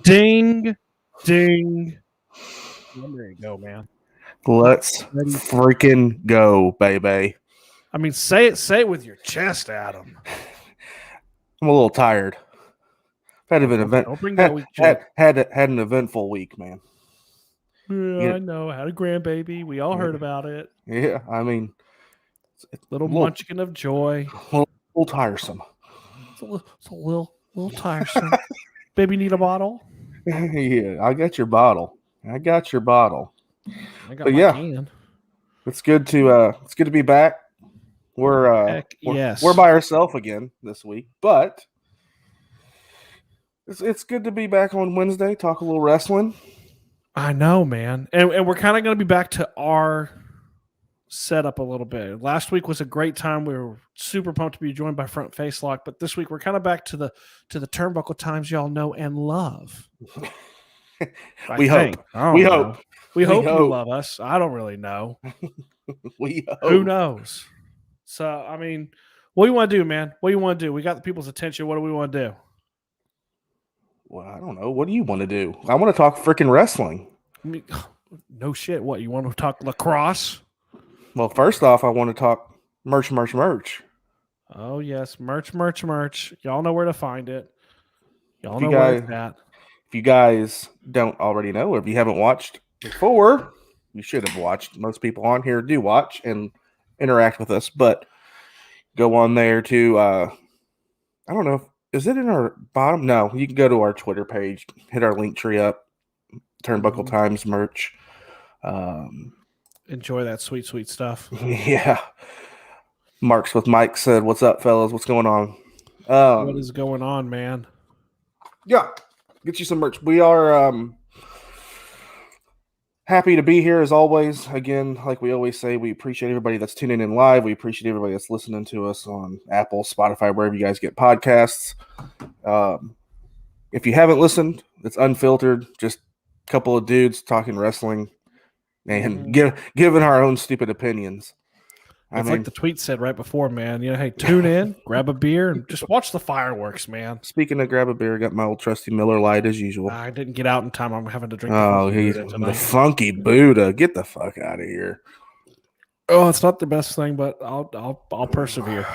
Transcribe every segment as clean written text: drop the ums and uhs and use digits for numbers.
Ding, ding. Well, there you go, man. Let's freaking go, baby. I mean, say it with your chest, Adam. I'm a little tired. Had an event. Don't bring that week joke. Had an eventful week, man. Yeah, I know. Had a grandbaby. We all heard about it. Yeah, I mean, little munchkin of joy. A little tiresome. It's a little tiresome. Baby, need a bottle? Yeah, I got your bottle. I got my can. It's good to be back. We're by ourselves again this week, but it's good to be back on Wednesday. Talk a little wrestling. I know, man, and we're kind of going to be back to our setup a little bit. Last week was a great time. We were super pumped to be joined by Front Face Lock, but this week we're kind of back to the turnbuckle times y'all know and love. We hope you love us. I don't really know. We hope. Who knows? So, I mean, what do you want to do, man? What do you want to do? We got the people's attention. What do we want to do? Well, I don't know. What do you want to do? I want to talk freaking wrestling. I mean, no shit. What, you want to talk lacrosse? Well, first off, I want to talk merch. Oh, yes. Merch. Y'all know where to find it. Y'all know where it's at. If you guys don't already know, or if you haven't watched before, you should have watched. Most people on here do watch and interact with us, but go on there to, I don't know, is it in our bottom? No, you can go to our Twitter page, hit our link tree up, Turnbuckle Times merch. Enjoy that sweet stuff. Yeah. Marks with Mike said, "What's up, fellas? What's going on?" What is going on, man? Yeah, get you some merch. We are happy to be here as always. Again, like we always say, we appreciate everybody that's tuning in live. We appreciate everybody that's listening to us on Apple, Spotify, wherever you guys get podcasts. If you haven't listened, it's unfiltered, just a couple of dudes talking wrestling and giving our own stupid opinions. It's like the tweet said right before, man. You know, hey, tune in, grab a beer, and just watch the fireworks, man. Speaking of grab a beer, I got my old trusty Miller Lite as usual. I didn't get out in time. I'm having to drink the Funky Buddha. Get the fuck out of here. Oh, it's not the best thing, but I'll persevere.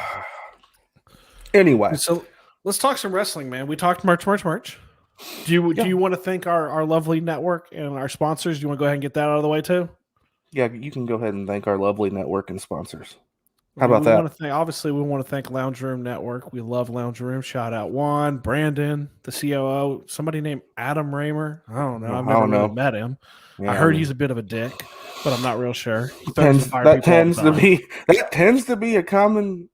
Anyway. So let's talk some wrestling, man. We talked merch. Do you want to thank our lovely network and our sponsors? Do you want to go ahead and get that out of the way too? Yeah, you can go ahead and thank our lovely network and sponsors. How about that? Obviously, we want to thank Lounge Room Network. We love Lounge Room. Shout out Juan, Brandon, the COO, somebody named Adam Raymer. I don't know. I've never really met him. Yeah, I heard he's a bit of a dick, but I'm not real sure. That tends to be a common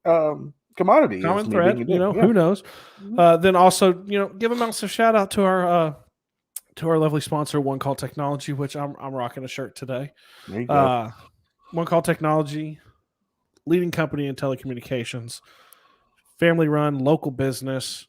commodity. Common thread. Who knows? Then also, give a massive shout out to our lovely sponsor, One Call Technology, which I'm rocking a shirt today. There you go. One Call Technology, leading company in telecommunications, family-run, local business.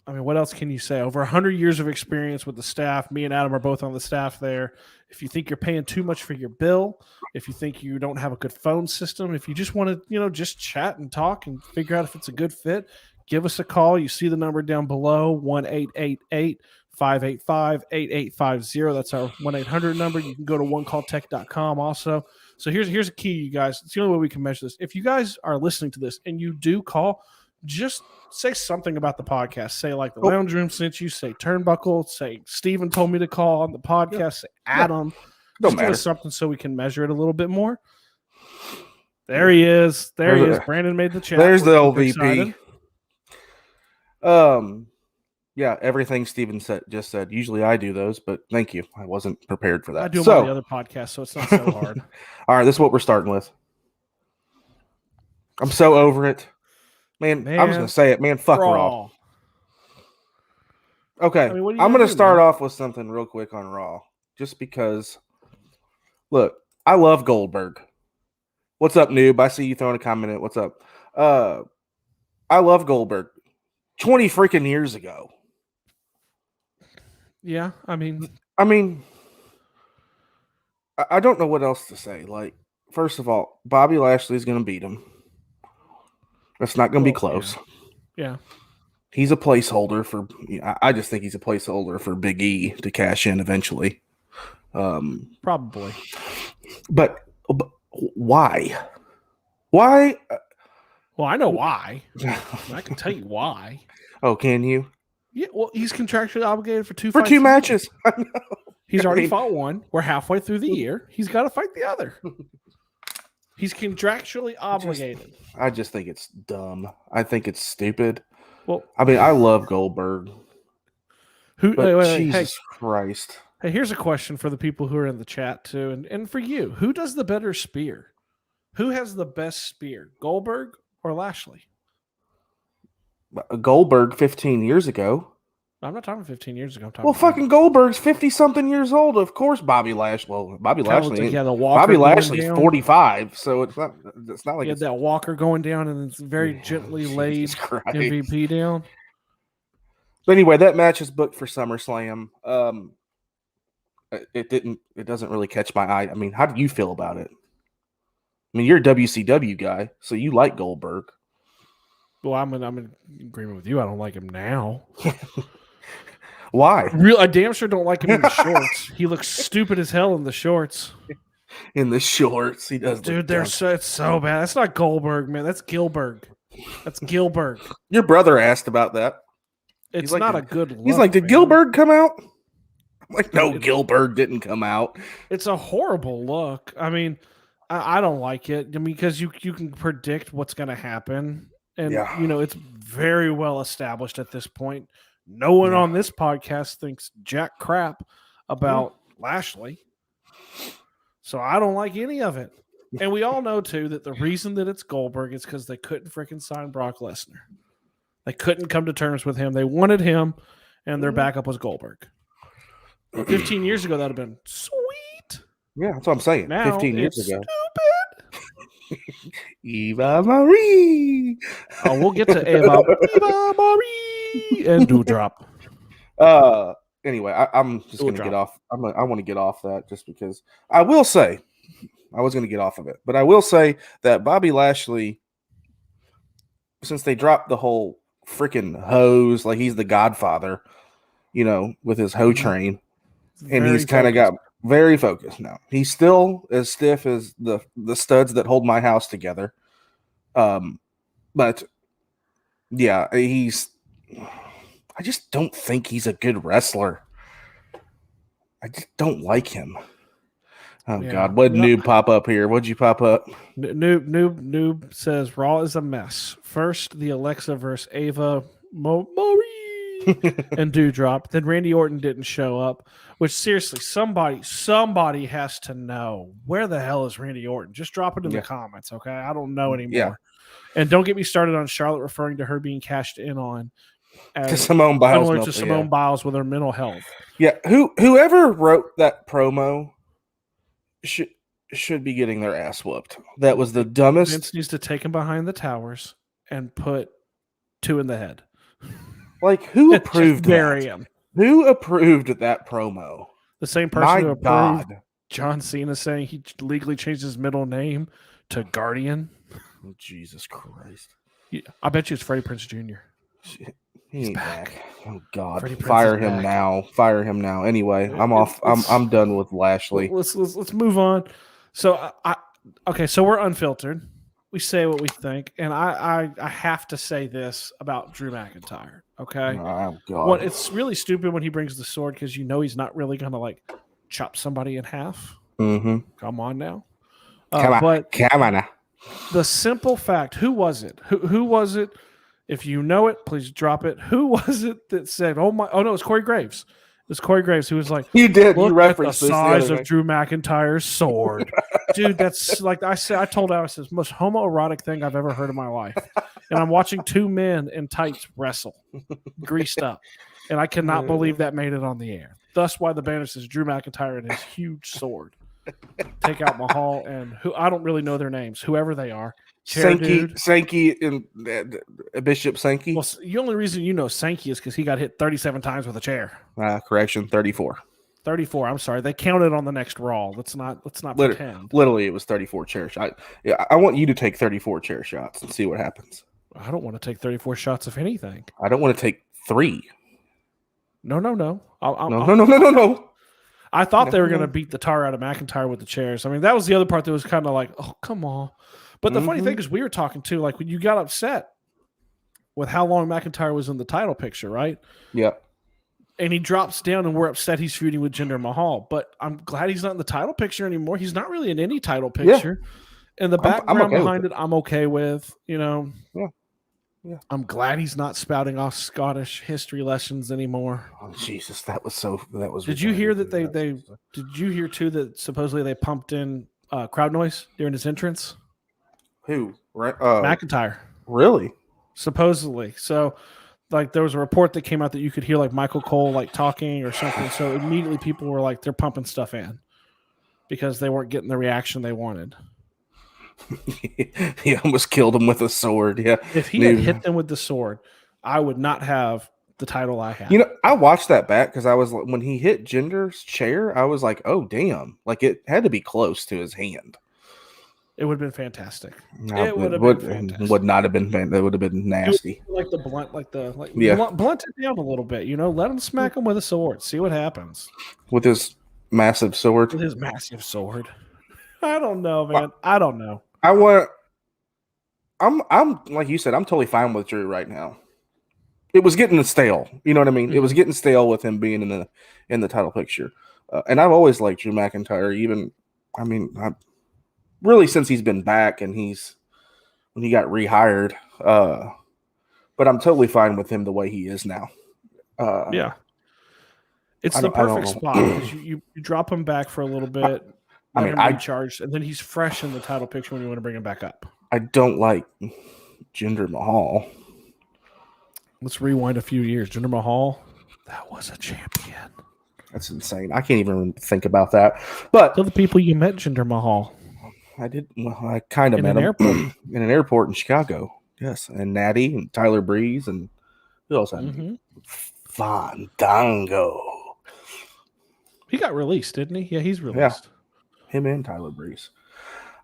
I mean, what else can you say? Over 100 years of experience with the staff. Me and Adam are both on the staff there. If you think you're paying too much for your bill, if you think you don't have a good phone system, if you just want to, just chat and talk and figure out if it's a good fit, give us a call. You see the number down below, 1-888-585-8850. That's our 1-800 number. You can go to onecalltech.com also. So here's a key, you guys. It's the only way we can measure this. If you guys are listening to this and you do call, just say something about the podcast. Say like the Lounge Room sent you. Say Turnbuckle. Say Steven told me to call on the podcast. Yeah. Say Adam. Don't matter. Give us something so we can measure it a little bit more. There he is. There he is. Brandon made the chat. There's the LVP. Yeah, everything Steven just said. Usually I do those, but thank you. I wasn't prepared for that. I do them on the other podcast, so it's not so hard. All right, this is what we're starting with. I'm so over it. Man, I was going to say it. Man, fuck Raw. Okay, I'm going to start off with something real quick on Raw. Just because, look, I love Goldberg. What's up, noob? I see you throwing a comment in. What's up? I love Goldberg. 20 freaking years ago. Yeah, I mean, I don't know what else to say. Like, first of all, Bobby Lashley's going to beat him. It's not going to be close. Yeah. He's a placeholder for. I just think he's a placeholder for Big E to cash in eventually. Probably. But why? Why? Well, I know why. I can tell you why. Oh, can you? Yeah, well, he's contractually obligated for two For fights 2 a year. matches. I know. He's I already mean- fought one. We're halfway through the year. He's got to fight the other. He's contractually obligated. I just think it's dumb. I think it's stupid. Well, I mean, I love Goldberg, who? but Hey, Jesus Christ. hey, here's a question for the people who are in the chat too, and for you. Who does the better spear? Who has the best spear, Goldberg or Lashley? Goldberg 15 years ago. I'm not talking 15 years ago. I'm talking Well, about fucking Goldberg's 50-something years old. Of course, Bobby Lashley. Well, Bobby Lashley. ain't- Yeah, the Walker. Bobby going Lashley's down. 45, so it's not. It's not like He had it's that Walker going down, and it's very gently laid Jesus Christ. MVP down. But anyway, that match is booked for SummerSlam. It doesn't really catch my eye. I mean, how do you feel about it? I mean, you're a WCW guy, so you like Goldberg. Well, I'm in agreement with you. I don't like him now. Why? I damn sure don't like him in the shorts. He looks stupid as hell in the shorts. In the shorts, he does. Dude, it's so bad. That's not Goldberg, man. That's Gilbert. That's Gilbert. Your brother asked about that. It's like, not a good look. He's like, did man. Gilbert come out? I'm like, no, Gilbert didn't come out. It's a horrible look. I mean, I don't like it. I mean, because you can predict what's going to happen. And, Yeah. you know, it's very well established at this point. No one on this podcast thinks jack crap about Lashley. So I don't like any of it. And we all know, too, that the reason that it's Goldberg is because they couldn't freaking sign Brock Lesnar. They couldn't come to terms with him. They wanted him, and their backup was Goldberg. 15 years ago, that would have been sweet. Yeah, that's what I'm saying. Now 15 years it's ago. stupid. Eva Marie. Oh, we'll get to Eva Marie and Doudrop. Anyway, I'm just gonna Drop. get off. I want to get off that just because I will say I was gonna get off of it, but I will say that Bobby Lashley, since they dropped the whole freaking hose, like he's the Godfather, you know, with his hoe train, and he's kind of got very focused now. He's still as stiff as the studs that hold my house together. But yeah, I just don't think he's a good wrestler. I just don't like him. Oh Yeah. God, what noob pop up here? What'd you pop up? Noob says Raw is a mess. First, the Alexa versus Ava Marie and Doudrop. Then Randy Orton didn't show up. Which seriously, somebody has to know where the hell is Randy Orton. Just drop it in the comments, okay? I don't know anymore. Yeah. And don't get me started on Charlotte referring to her being cashed in on as Simone Biles. similar to Simone Biles with her mental health. Yeah, whoever wrote that promo should be getting their ass whooped. That was the dumbest. Vince needs to take him behind the towers and put 2 in the head. Like, who approved bury that? him. Who approved that promo? The same person My who approved God. John Cena saying he legally changed his middle name to Guardian. Oh, Jesus Christ. Yeah, I bet you it's Freddie Prinze Jr. Shit. He ain't back. Oh God! Freddie Prinze Fire is him back. now! Fire him now! Anyway, I'm off. I'm done with Lashley. Let's move on. So okay, so we're unfiltered. We say what we think, and I have to say this about Drew McIntyre. Okay, Oh God! well, it's really stupid when he brings the sword because you know he's not really gonna like chop somebody in half. Mm-hmm. Come on now. Come on, But come on. Now. the simple fact, who was it? Who was it? If you know it, please drop it. Who was it that said, oh no, it's Corey Graves. It was Corey Graves who was like, You did. look You at the referenced this the size other of day. Drew McIntyre's sword. Dude, that's like I said, I told Alex, it's the most homoerotic thing I've ever heard in my life. And I'm watching 2 men in tights wrestle, greased up. And I cannot believe that made it on the air. Thus why the banner says Drew McIntyre and his huge sword. Take out Mahal and who I don't really know their names, whoever they are. Sankey and Bishop Sankey. Well, the only reason you know Sankey is because he got hit 37 times with a chair. Correction, 34. 34. I'm sorry. They counted on the next Raw. Let's not pretend. Literally, it was 34 chair shots. I want you to take 34 chair shots and see what happens. I don't want to take 34 shots of anything. I don't want to take 3. No. No. I thought they were going to No. beat the tar out of McIntyre with the chairs. I mean, that was the other part that was kind of like, oh, come on. But the funny thing is, we were talking too, like when you got upset with how long McIntyre was in the title picture, right? Yep. And he drops down, and we're upset he's feuding with Jinder Mahal. But I'm glad he's not in the title picture anymore. He's not really in any title picture. And the background okay with behind it, I'm okay with. Yeah. I'm glad he's not spouting off Scottish history lessons anymore. Oh, Jesus, that was. Did you hear that did you hear too that supposedly they pumped in crowd noise during his entrance? Who? Right? McIntyre. Really? Supposedly. So like there was a report that came out that you could hear like Michael Cole like talking or something. So immediately people were like, they're pumping stuff in because they weren't getting the reaction they wanted. He almost killed him with a sword. Yeah. If he had hit them with the sword, I would not have the title I have. You know, I watched that back because I was when he hit Jinder's chair, I was like, oh damn. Like it had to be close to his hand. It would have been fantastic. No, It would have been fantastic. Would not have been. That would have been nasty. Like the blunt, Yeah. blunt it down a little bit. Let him smack him with a sword. See what happens With his massive sword. with his massive sword. I don't know, man. I don't know. I'm like you said, I'm totally fine with Drew right now. It was getting stale. You know what I mean? It was getting stale with him being in the title picture. And I've always liked Drew McIntyre. Really since he's been back and when he got rehired. But I'm totally fine with him the way he is now. Yeah. It's the perfect spot because you drop him back for a little bit. I recharge, and then he's fresh in the title picture when you want to bring him back up. I don't like Jinder Mahal. Let's rewind a few years. Jinder Mahal, that was a champion. That's insane. I can't even think about that. But Tell the people you met Jinder Mahal. I did. Well, I kind of In met an him airport. in an airport in Chicago. Yes, and Natty and Tyler Breeze and who else? Fandango. He got released, didn't he? Yeah, he's released. Him and Tyler Breeze.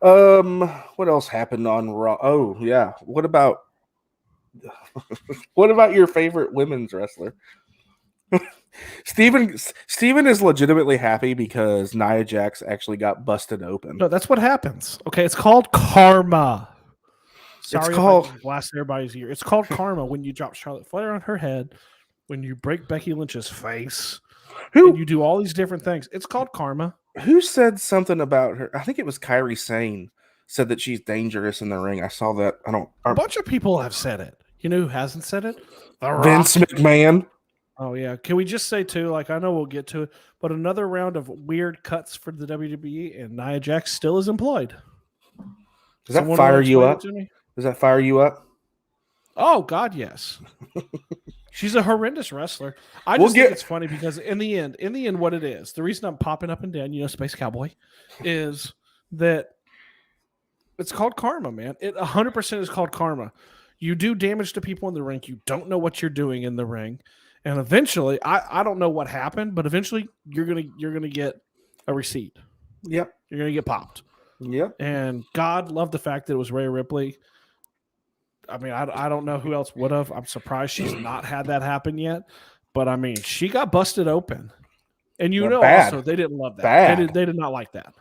What else happened on Raw? Oh, yeah. What about your favorite women's wrestler? Steven is legitimately happy because Nia Jax actually got busted open. No, that's what happens. Okay, it's called karma. Sorry, It's called blast everybody's ear. It's called karma when you drop Charlotte Flair on her head, when you break Becky Lynch's face, and you do all these different things. It's called karma. Who said something about her? I think it was Kairi Sane said that she's dangerous in the ring. I saw that. A bunch of people have said it. You know who hasn't said it? The Rock. Vince McMahon. Oh, yeah. Can we just say, too, like, I know we'll get to it, but another round of weird cuts for the WWE, and Nia Jax still is employed. Does that fire you up? Does that fire you up? Oh, God, yes. She's a horrendous wrestler. I just think it's funny because in the end, what it is, the reason I'm popping up and down, Space Cowboy, is that it's called karma, man. It 100% is called karma. You do damage to people in the ring. You don't know what you're doing in the ring. And eventually, I don't know what happened, but eventually you're gonna get a receipt. Yep. You're gonna get popped. Yep. And God loved the fact that it was Rhea Ripley. I mean, I don't know who else would have. I'm surprised she's not had that happen yet. But I mean, she got busted open, and also they didn't love that. They did not like that.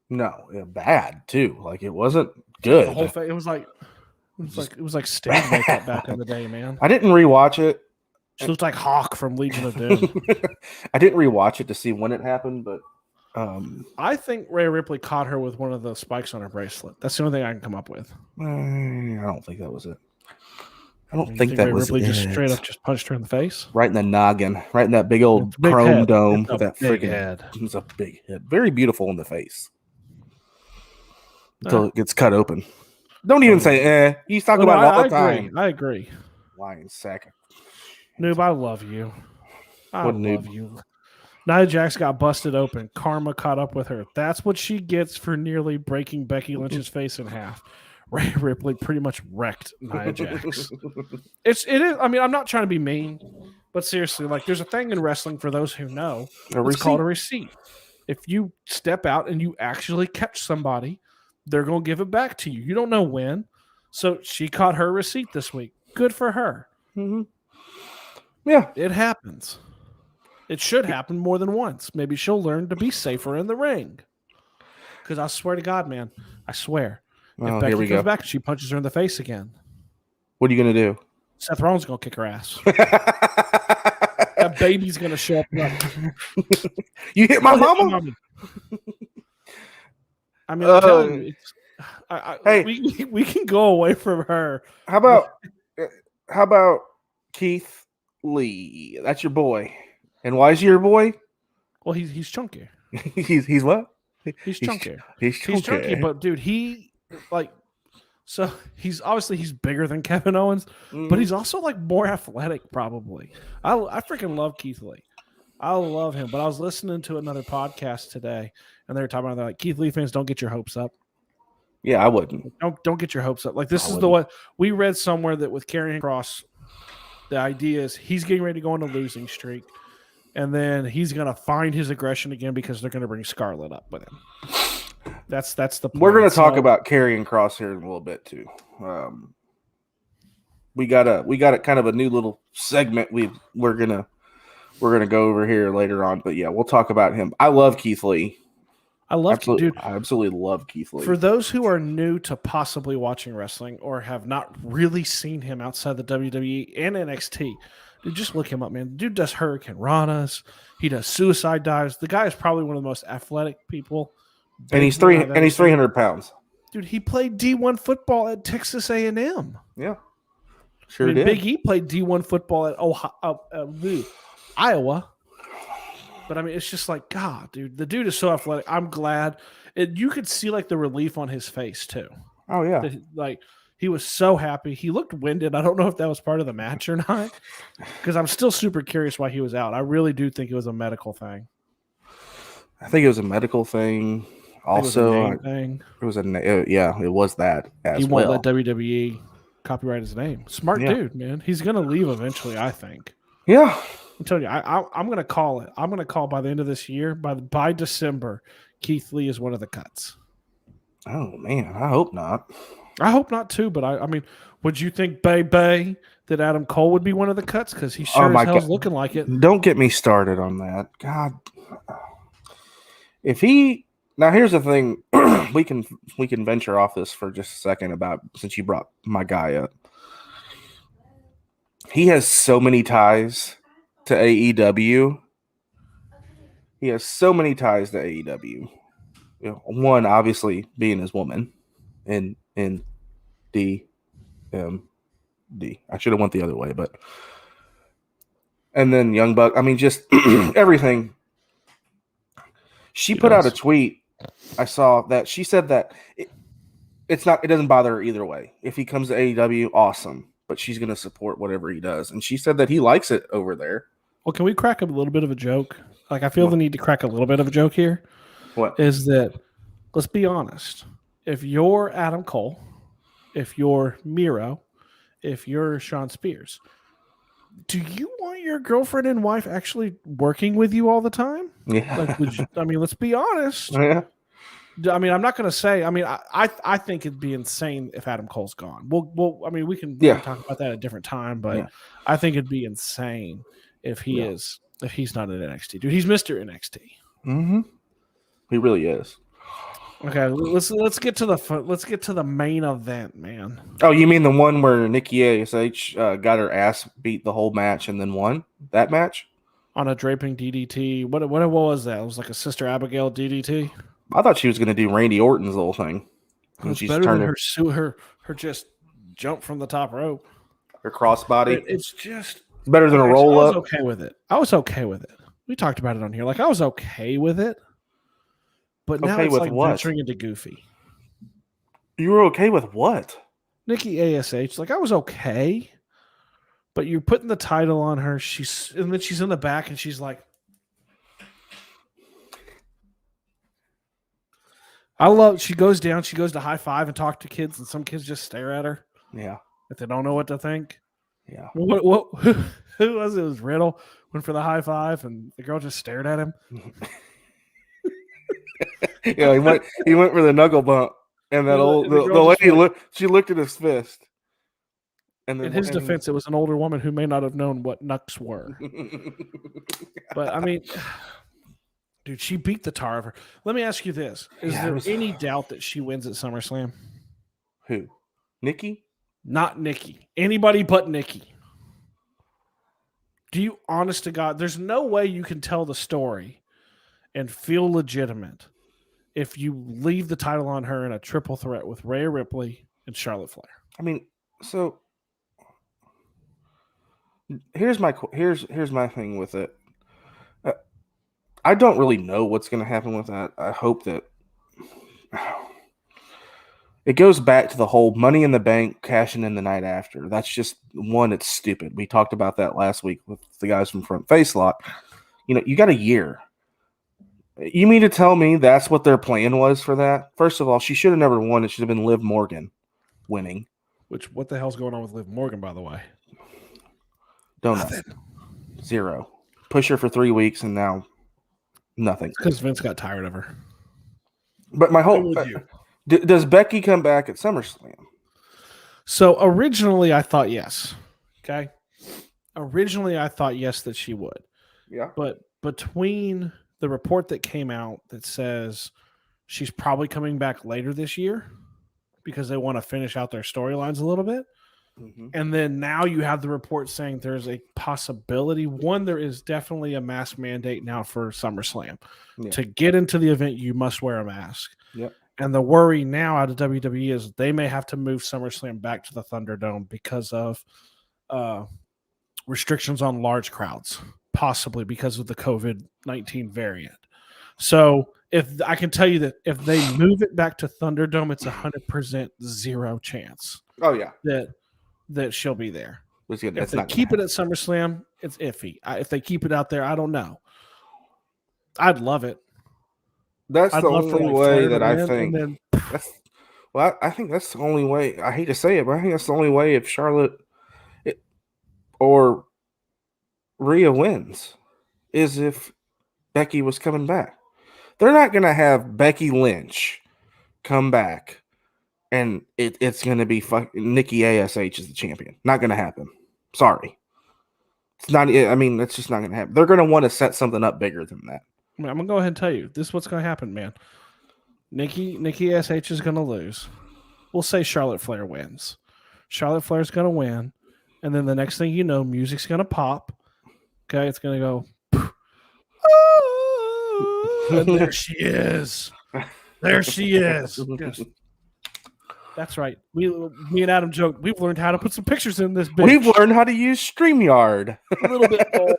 No, bad too. Like it wasn't good. The whole thing. It was like Sting makeup back in the day, man. I didn't rewatch it. She looked like Hawk from Legion of Doom. I didn't rewatch it to see when it happened, but I think Rhea Ripley caught her with one of the spikes on her bracelet. That's the only thing I can come up with. I don't think that was it. I don't think that Rhea was Ripley it. just straight up just punched her in the face. Right in the noggin, right in that big old chrome head. dome. It's That big freaking head. It's a big head. Very beautiful in the face. Until it gets cut open. Don't even say You talk about it all the time. I agree. Lying sack. Noob, I love you. I What love noob? you. Nia Jax got busted open. Karma caught up with her. That's what she gets for nearly breaking Becky Lynch's face in half. Rhea Ripley pretty much wrecked Nia Jax. It is. I mean, I'm not trying to be mean, but seriously, like, there's a thing in wrestling for those who know. It's called a receipt. If you step out and you actually catch somebody, they're going to give it back to you. You don't know when. So she caught her receipt this week. Good for her. Mm-hmm. Yeah. It happens. It should happen more than once. Maybe she'll learn to be safer in the ring. Because I swear to God, man, I swear, Well, if here we Becky comes go. back and she punches her in the face again, What are you going to Seth Rollins going to kick her ass. do? That baby's going to show up. Like, You hit my "I'll hit mama? your mommy." I mean, I'm telling you, Hey. we can go away from her. How about Keith Lee? That's your boy. And why is he your boy? Well, he's chunky. He's what? He's chunky. He's chunky, but dude, he's obviously he's bigger than Kevin Owens, but he's also like more athletic. Probably, I freaking love Keith Lee. I love him. But I was listening to another podcast today, and they were talking about they're like Keith Lee fans don't get your hopes up. Yeah, I wouldn't. Don't get your hopes up. Like this I is wouldn't. the one we read somewhere that with Karrion Kross, the idea is he's getting ready to go on a losing streak. And then he's going to find his aggression again because they're going to bring Scarlett up with him. That's the plan. We're going to talk about Karrion Kross here in a little bit too. We got a kind of a new little segment we're gonna go over here later on. But yeah, we'll talk about him. I love Keith Lee. I absolutely love Keith Lee. For those who are new to possibly watching wrestling or have not really seen him outside the WWE and NXT, dude, just look him up, man. The dude does Hurricane Ranas. He does suicide dives. The guy is probably one of the most athletic people. And he's 300 pounds. Dude, he played D1 football at Texas A&M. Yeah, sure did. did. Big E played D1 football at Iowa. But I mean, it's just like, God, dude, the dude is so athletic. I'm glad. You could see like the relief on his face too. Oh yeah, like he was so happy. He looked winded. I don't know if that was part of the match or not, because I'm still super curious why he was out. I really do think it was a medical thing. I think it was a medical thing. Also, it was it was that as he well. won't let WWE copyright his name. Smart dude, man. He's gonna leave eventually, I think. Yeah. I'm telling you, I'm going to call it. I'm going to call by the end of this year, by December, Keith Lee is one of the cuts. Oh, man. I hope not. I hope not, too. But, I mean, would you think, Bay, that Adam Cole would be one of the cuts? Because he sure as hell's looking like it. Don't get me started on that. God. If he – now, here's the thing. we can venture off this for just a second about – since you brought my guy up. He has so many ties – to AEW. He has so many ties to AEW. You know, one obviously being his woman in DMD. I should have went the other way, but and then Young Buck. I mean, just everything. She put out a tweet. I saw that she said that it doesn't bother her either way. If he comes to AEW, awesome. But she's going to support whatever he does. And she said that he likes it over there. Well, can we crack a little bit of a joke? Like, I feel the need to crack a little bit of a joke here. What? Is that, let's be honest, if you're Adam Cole, if you're Miro, if you're Sean Spears, do you want your girlfriend and wife actually working with you all the time? Yeah. Like, let's be honest. Yeah. I mean, I'm not going to say. I mean, I think it'd be insane if Adam Cole's gone. I mean, we can talk about that at a different time, but I think it'd be insane if he's not in NXT. Dude, he's Mr. NXT. Mm-hmm. He really is. Okay, let's get to the main event, man. Oh, you mean the one where Nikki ASH got her ass beat the whole match and then won that match on a draping DDT? What was that? It was like a Sister Abigail DDT. I thought she was going to do Randy Orton's little thing. It's better than her just jump from the top rope. Her crossbody. It's just better than a roll up. I was okay with it. We talked about it on here. Like, I was okay with it. But now it's like venturing into goofy. You were okay with what? Nikki ASH. Like, I was okay. But you're putting the title on her. And then she's in the back and she's like, she goes down, she goes to high five and talk to kids, and some kids just stare at her. Yeah. If they don't know what to think. Yeah. What who was it? It was Riddle went for the high five and the girl just stared at him. Yeah, he went for the knuckle bump. And that The- old the the girl just lady went- looked. She looked at his fist. And then In his and- defense, it was an older woman who may not have known what knucks were. But I mean, dude, she beat the tar of her. Let me ask you this: Is Yeah, it there was- any doubt that she wins at SummerSlam? Who? Nikki? Not Nikki. Anybody but Nikki. Do you, honest to God, there's no way you can tell the story and feel legitimate if you leave the title on her in a triple threat with Rhea Ripley and Charlotte Flair. I mean, so here's my thing with it. I don't really know what's going to happen with that. I hope that it goes back to the whole Money in the Bank cashing in the night after. That's just one. It's stupid. We talked about that last week with the guys from Front Face Lock. You know, you got a year. You mean to tell me that's what their plan was for that? First of all, she should have never won. It should have been Liv Morgan winning. Which, what the hell's going on with Liv Morgan, by the way? Don't know. Zero. Push her for 3 weeks and now nothing. Because Vince got tired of her. But my whole with you. does Becky come back at SummerSlam? So originally I thought yes. Okay. Originally I thought yes that she would. Yeah. But between the report that came out that says she's probably coming back later this year because they want to finish out their storylines a little bit. Mm-hmm. And then now you have the report saying there's a possibility. One, there is definitely a mask mandate now for SummerSlam. Yeah. To get into the event, you must wear a mask. Yep. And the worry now out of WWE is they may have to move SummerSlam back to the Thunderdome because of restrictions on large crowds, possibly because of the COVID-19 variant. So if I can tell you that if they move it back to Thunderdome, it's 100% zero chance Oh yeah. that she'll be there. It's good. If That's they not keep it at SummerSlam, it's iffy. If they keep it out there, I don't know. I'd love it. That's I'd the love for, only like, way Flair that to I win, think. and then That's, well, I think that's the only way. I hate to say it, but I think that's the only way if Charlotte or Rhea wins is if Becky was coming back. They're not going to have Becky Lynch come back and it's going to be Nikki ASH is the champion. Not going to happen. Sorry. It's not. I mean, that's just not going to happen. They're going to want to set something up bigger than that. I'm gonna go ahead and tell you this is what's gonna happen, man. Nikki SH is gonna lose. We'll say Charlotte Flair wins. Charlotte Flair's gonna win, and then the next thing you know, music's gonna pop. Okay, it's gonna go. And there she is. There she is. Yes. That's right. Me and Adam joked. We've learned how to put some pictures in this bitch. We've learned how to use StreamYard. A little bit more.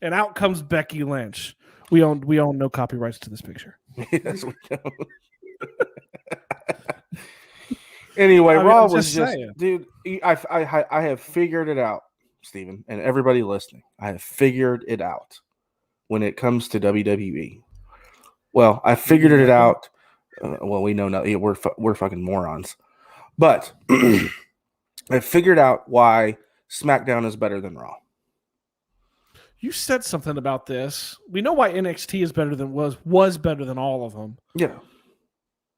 And out comes Becky Lynch. We own no copyrights to this picture. Yes, we do. Anyway, I'm Raw just was just, saying. dude. I have figured it out, Steven, and everybody listening. I have figured it out when it comes to WWE. Well, I figured it out. Well, we know now we're fucking morons, but I figured out why SmackDown is better than Raw. You said something about this. We know why NXT is better than was better than all of them. Yeah,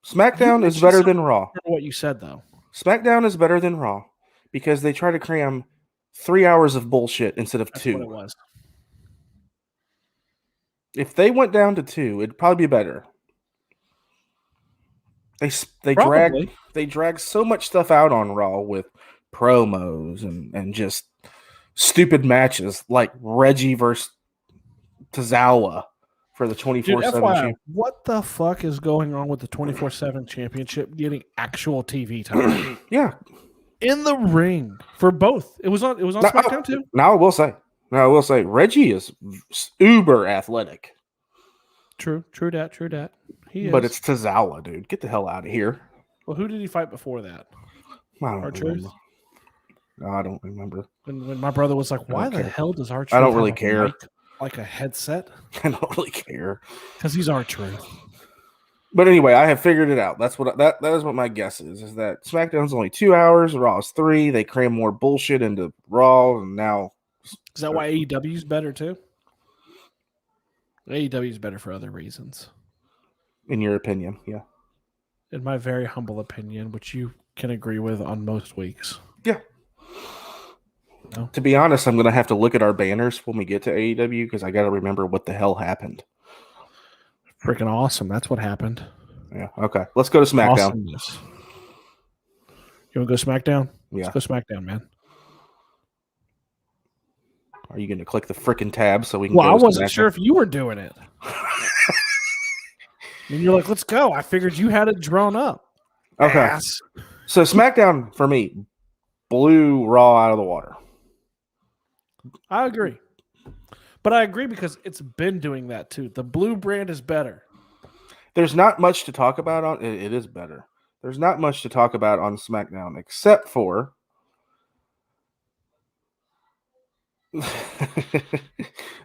SmackDown You is better mentioned than Raw. What you said though. SmackDown is better than Raw because they try to cram 3 hours of bullshit instead of That's 2. what it was. If they went down to 2, it'd probably be better. They Probably. drag so much stuff out on Raw with promos and just stupid matches like Reggie versus Tozawa for the 24/7 Dude, FYI, championship. what the fuck is going on with the 24/7 championship getting actual TV time Yeah. in the ring for both? It was on SmackDown too. Now I will say Reggie is uber athletic. True that. He is. But it's Tozawa, dude. Get the hell out of here. Well, who did he fight before that? I don't R-Truth? remember. No, I don't remember. When my brother was like, "Why the care. hell does R-Truth I don't have really a care. mic like a headset?" I don't really care. Because he's R-Truth. But anyway, I have figured it out. That's what that is what my guess is that SmackDown's only 2 hours, Raw is 3. They cram more bullshit into Raw, and now Is that why AEW is better too? AEW is better for other reasons. in your opinion, yeah. in my very humble opinion, which you can agree with on most weeks. Yeah. No? To be honest, I'm going to have to look at our banners when we get to AEW because I got to remember what the hell happened. Freaking awesome. That's what happened. Yeah. Okay. Let's go to SmackDown. Awesomeness. You want to go SmackDown? Yeah. Let's go SmackDown, man. Are you going to click the freaking tab so we can Well, go I to wasn't SmackDown? sure if you were doing it. And you're like, let's go. I figured you had it drawn up. Okay. Ass. So SmackDown, for me, blew Raw out of the water. I agree. But I agree because it's been doing that too. The blue brand is better. There's not much to talk about on it. It is better. There's not much to talk about on SmackDown except for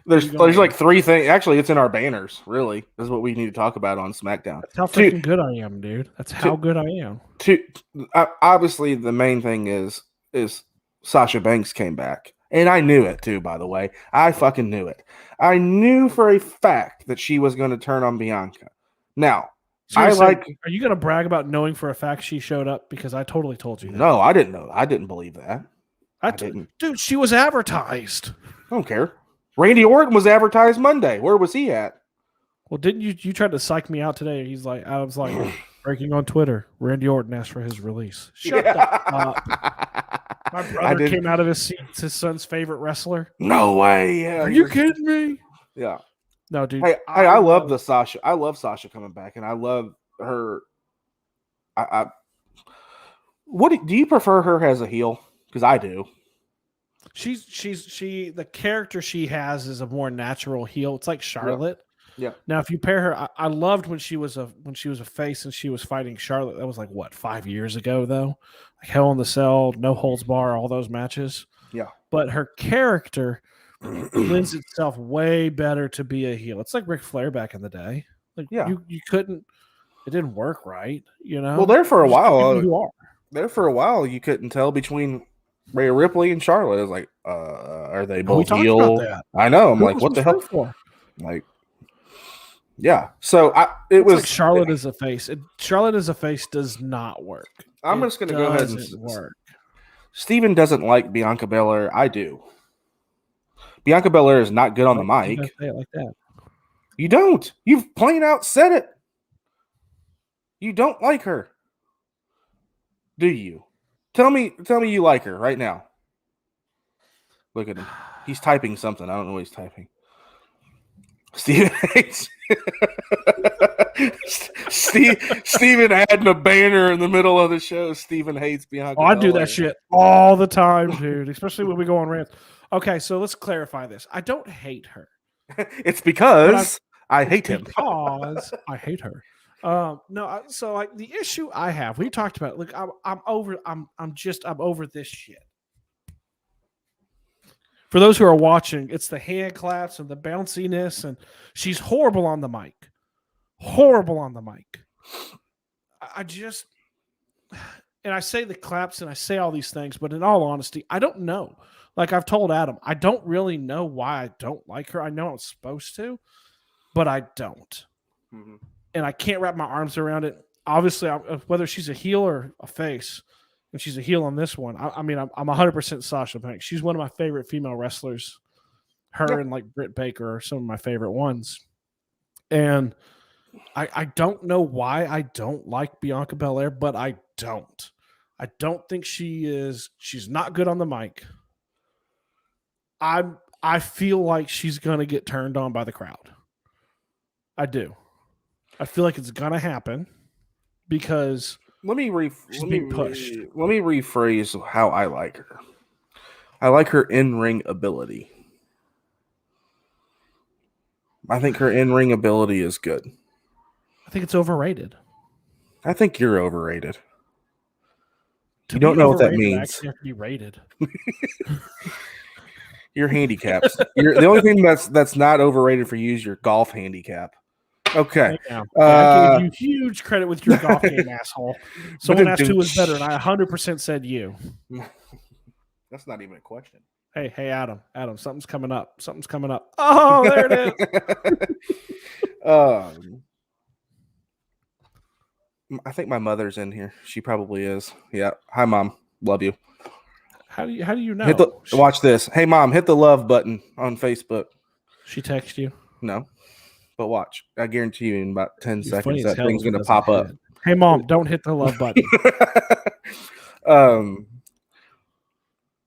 there's like three things. Actually, it's in our banners. Really, this is what we need to talk about on SmackDown. That's how freaking good I am, dude. That's how good I am. Obviously, the main thing is Sasha Banks came back, and I knew it too. By the way, I fucking knew it. I knew for a fact that she was going to turn on Bianca. Now, are you going to brag about knowing for a fact she showed up? Because I totally told you that. No, I didn't know. I didn't believe that. I didn't. Dude, she was advertised. I don't care. Randy Orton was advertised Monday. Where was he at? Well, didn't you tried to psych me out today? I was like, breaking on Twitter. Randy Orton asked for his release. Shut up. My brother came out of his seat. It's his son's favorite wrestler. No way. Yeah, Are you kidding me? Yeah. No, dude. Hey, I love the Sasha. I love Sasha coming back, and I love her. What do you prefer her as a heel? Because I do. The character she has is a more natural heel. It's like Charlotte. Yeah. Now, if you pair her, I loved when she was a face and she was fighting Charlotte. That was like what, 5 years ago though. Like Hell in the Cell, No Holds Bar, all those matches. Yeah. But her character lends itself way better to be a heel. It's like Ric Flair back in the day. Like you couldn't. It didn't work right. You know. Well, there for a while. You are. There for a while, you couldn't tell between Rhea Ripley and Charlotte. It was like, are they both heel? I know. I'm like, what the hell? For? Like, yeah. So it was like Charlotte as a face. Charlotte as a face does not work. I'm just going to go ahead and work. Steven doesn't like Bianca Belair. I do. Bianca Belair is not good on the mic. You say it like that. You don't. You've plain out said it. You don't like her. Do you? Tell me you like her right now. Look at him. He's typing something. I don't know what he's typing. Steven hates. Steven adding a banner in the middle of the show. Steven hates Bianca. I do that shit all the time, dude. Especially when we go on rants. Okay, so let's clarify this. I don't hate her. It's because I hate him. Because I hate her. No, so like the issue I have, we talked about it. Look, I'm over this shit. For those who are watching, it's the hand claps and the bounciness, and she's horrible on the mic. Horrible on the mic. And I say the claps and I say all these things, but in all honesty, I don't know. Like I've told Adam, I don't really know why I don't like her. I know I'm supposed to, but I don't. Mm-hmm. And I can't wrap my arms around it. Obviously, whether she's a heel or a face, and she's a heel on this one, I'm 100% Sasha Banks. She's one of my favorite female wrestlers. Her and like Britt Baker are some of my favorite ones. And I don't know why I don't like Bianca Belair, but I don't. I don't think she's not good on the mic. I feel like she's gonna get turned on by the crowd. I do. I feel like it's gonna happen because she's being pushed. Let me rephrase how I like her. I like her in-ring ability. I think her in-ring ability is good. I think it's overrated. I think you're overrated. You don't know what that means. You have to be rated. Your handicaps. The only thing that's not overrated for you is your golf handicap. Okay. I gave you huge credit with your golf game, asshole. Someone asked who was better, and I 100% said you. That's not even a question. Hey, Adam, something's coming up. Oh, there it is. I think my mother's in here. She probably is. Yeah. Hi, Mom. Love you. How do you know? Hit the watch this. Hey, Mom, hit the love button on Facebook. She texted you. No, but watch. I guarantee you, in about 10 You're funny seconds, as that hell thing's if it gonna doesn't pop up. hit. Hey, Mom, don't hit the love button.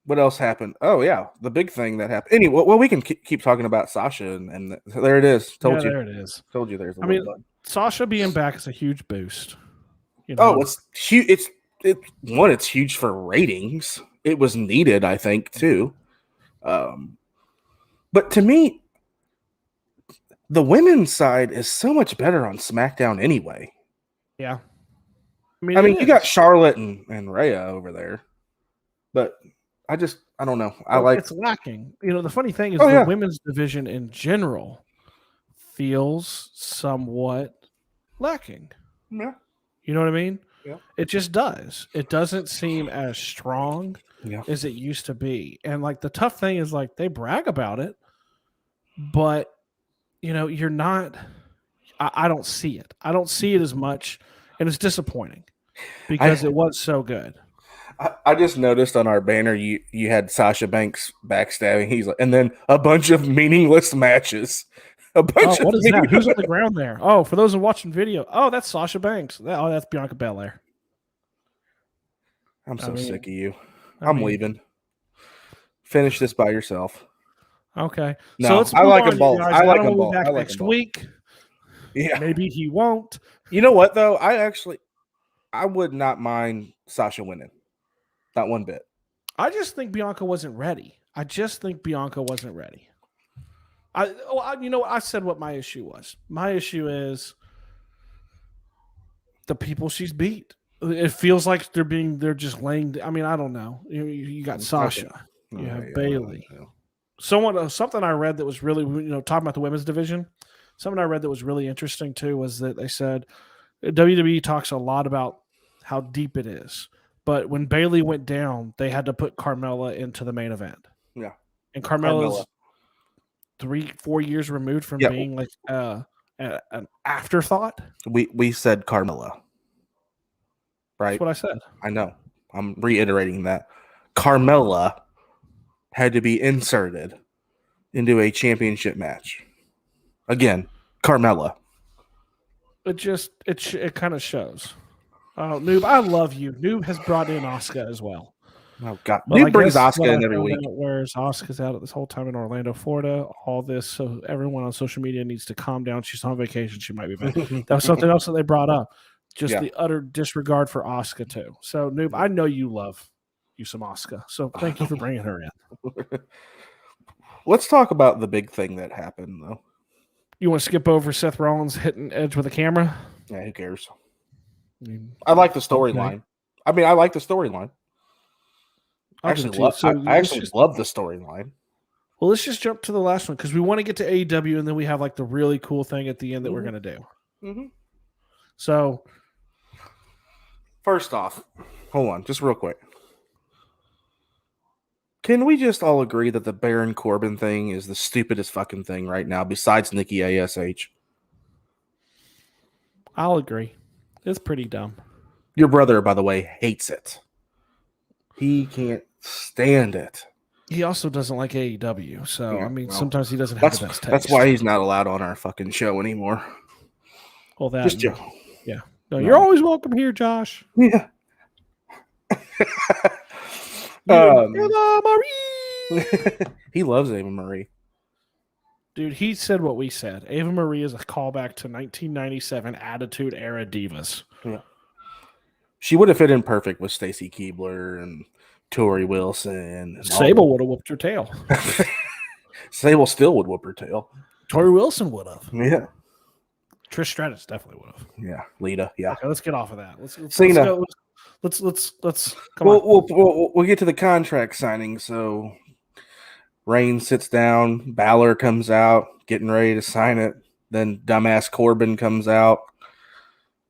What else happened? Oh yeah, the big thing that happened. Anyway, well, we can keep talking about Sasha, and there it is. Told you. There it is. Told you. There's. I mean, Sasha being back is a huge boost. You know? know? Oh, it's huge. It's huge for ratings. It was needed, I think, too. But to me, the women's side is so much better on SmackDown anyway. Yeah. I mean, you got Charlotte and Rhea over there, but I don't know. It's lacking. You know, the funny thing is the women's division in general feels somewhat lacking. Yeah. You know what I mean? Yeah. It just does. It doesn't seem as strong as it used to be. And like the tough thing is like they brag about it, but you know, you're not I don't see it. I don't see it as much, and it's disappointing because it was so good. I just noticed on our banner you had Sasha Banks backstabbing. He's like, and then a bunch of meaningless matches. What is that? Who's on the ground there? Oh, for those who are watching video, that's Sasha Banks. That's Bianca Belair. I'm so sick of you. I'm leaving. Finish this by yourself. Okay. No, so let's I like them both. I like them both. Next week. Yeah. Maybe he won't. You know what though? I would not mind Sasha winning. Not one bit. I just think Bianca wasn't ready. I I said what my issue was. My issue is the people she's beat. It feels like they're just laying. I mean, I don't know. You got Sasha. You have Bailey. Something I read that was really, talking about the women's division. Something I read that was really interesting too was that they said WWE talks a lot about how deep it is, but when Bailey went down, they had to put Carmella into the main event. Yeah, and Carmella's 3-4 years removed from being like an afterthought. We said Carmella, right? That's what I said. I know. I'm reiterating that Carmella had to be inserted into a championship match. Again, Carmella. It kind of shows. Noob, I love you. Noob has brought in Asuka as well. Oh God, Noob brings Asuka in every week. Whereas Asuka's out this whole time in Orlando, Florida. All this, so everyone on social media needs to calm down. She's on vacation. She might be back. That was something else that they brought up. Just the utter disregard for Asuka too. So Noob, I know you love you some Asuka. So thank you for bringing her in. Let's talk about the big thing that happened though. You want to skip over Seth Rollins hitting Edge with a camera? Yeah, who cares? I like the storyline. Okay. I mean, I like the storyline. I actually love the storyline. Well, let's just jump to the last one because we want to get to AEW, and then we have like the really cool thing at the end that we're going to do. Mm-hmm. So, first off, hold on, just real quick. Can we just all agree that the Baron Corbin thing is the stupidest fucking thing right now, besides Nikki ASH? I'll agree. It's pretty dumb. Your brother, by the way, hates it. He can't stand it. He also doesn't like AEW, so I mean, sometimes he doesn't have the best taste. That's why he's not allowed on our fucking show anymore. Well, yeah. No, you're always welcome here, Josh. Yeah. Eva Marie. He loves Eva Marie. Dude, he said what we said. Eva Marie is a callback to 1997 Attitude Era Divas. Yeah. She would have fit in perfect with Stacy Keibler and Tori Wilson. And Sable would have whooped her tail. Sable still would whoop her tail. Tori Wilson would have. Yeah. Trish Stratus definitely would have. Yeah. Lita. Yeah. Okay, let's get off of that. Cena. Let's come on. We'll get to the contract signing. So Reigns sits down. Balor comes out, getting ready to sign it. Then dumbass Corbin comes out.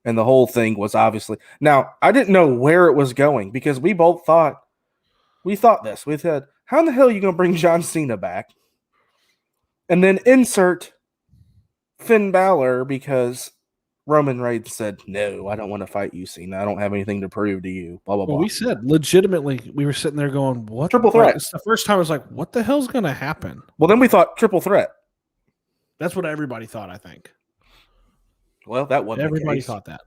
And the whole thing was obviously... Now, I didn't know where it was going because we both thought... We thought this. We said, how in the hell are you going to bring John Cena back? And then insert Finn Balor because Roman Reigns said, "No, I don't want to fight you, Cena. I don't have anything to prove to you." Blah blah Well, blah. we said legitimately, we were sitting there going, "What?" Triple Like, threat. it's the first time I was like, "What the hell's going to happen?" Well, then we thought triple threat. That's what everybody thought. I think Well, that wasn't the everybody case. thought that.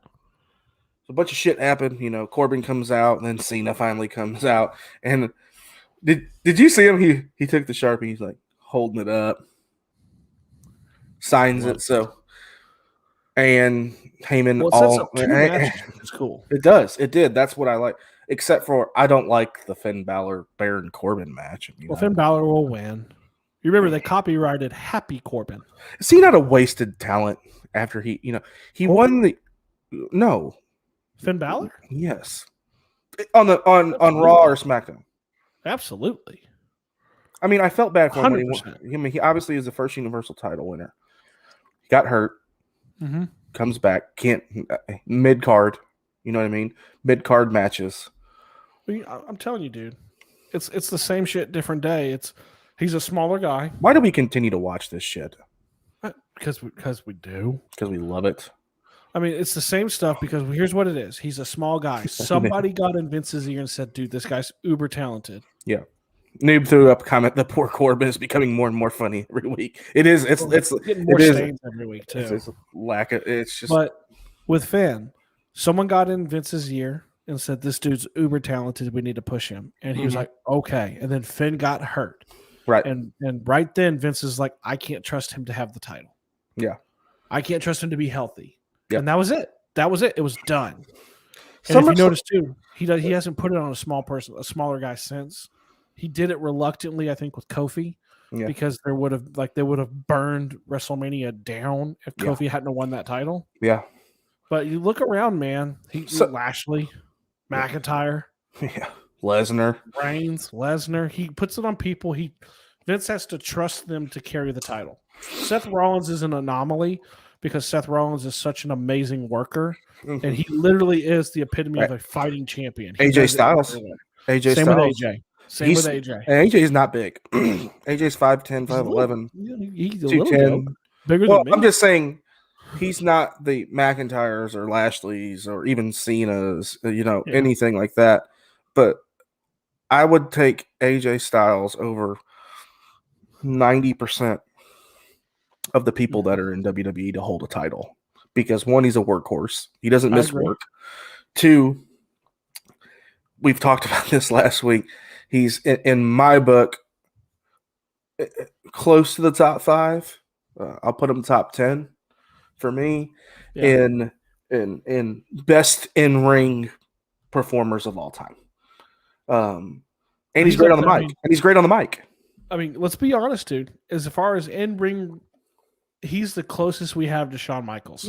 A bunch of shit happened. Corbin comes out, and then Cena finally comes out. And did you see him? He took the Sharpie. He's like holding it up, signs it. So, and Heyman Well, it sets up two matches, which is cool. It does. It did. That's what I like. Except for I don't like the Finn Balor Baron Corbin match. Well, Finn Balor will win. You remember they copyrighted Happy Corbin. Is he not a wasted talent after he won the no. Finn Balor? Yes. On Raw or SmackDown. Absolutely. I mean, I felt bad for him when he 100%. won. I mean, he obviously is the first Universal title winner. He got hurt, comes back, can't mid card. You know what I mean? Mid card matches. I'm telling you, dude. It's the same shit, different day. He's a smaller guy. Why do we continue to watch this shit? Because we do. Because we love it. I mean, it's the same stuff because here's what it is. He's a small guy. Somebody got in Vince's ear and said, dude, this guy's uber talented. Yeah. Noob threw up a comment, the poor Corbin is becoming more and more funny every week. It is. It's getting more stains every week, too. It's lack of, it's just. But with Finn, someone got in Vince's ear and said, this dude's uber talented. We need to push him. And he was like, okay. And then Finn got hurt. Right. And right then, Vince is like, I can't trust him to have the title. Yeah. I can't trust him to be healthy. Yep. And that was it. That was it. It was done. And if you notice too, he hasn't put it on a smaller guy since. He did it reluctantly, I think, with Kofi, because they would have burned WrestleMania down if Kofi hadn't won that title. Yeah. But you look around, man. Lashley, McIntyre, Lesnar, Reigns, Lesnar. He puts it on people. Vince has to trust them to carry the title. Seth Rollins is an anomaly because Seth Rollins is such an amazing worker, and he literally is the epitome of a fighting champion. AJ Styles. Same with AJ. Same with AJ. And AJ is not big. AJ's 5'10", 5'11". He's a little bit bigger than me. I'm just saying he's not the McIntyres or Lashley's or even Cena's, anything like that. But I would take AJ Styles over 90% of the people that are in WWE to hold a title. Because one, he's a workhorse. He doesn't miss work. Two, we've talked about this last week. He's, in my book, close to the top 5. I'll put him top 10 for me in best in-ring performers of all time. And he's great on the mic. I mean, let's be honest, dude. As far as in-ring, he's the closest we have to Shawn Michaels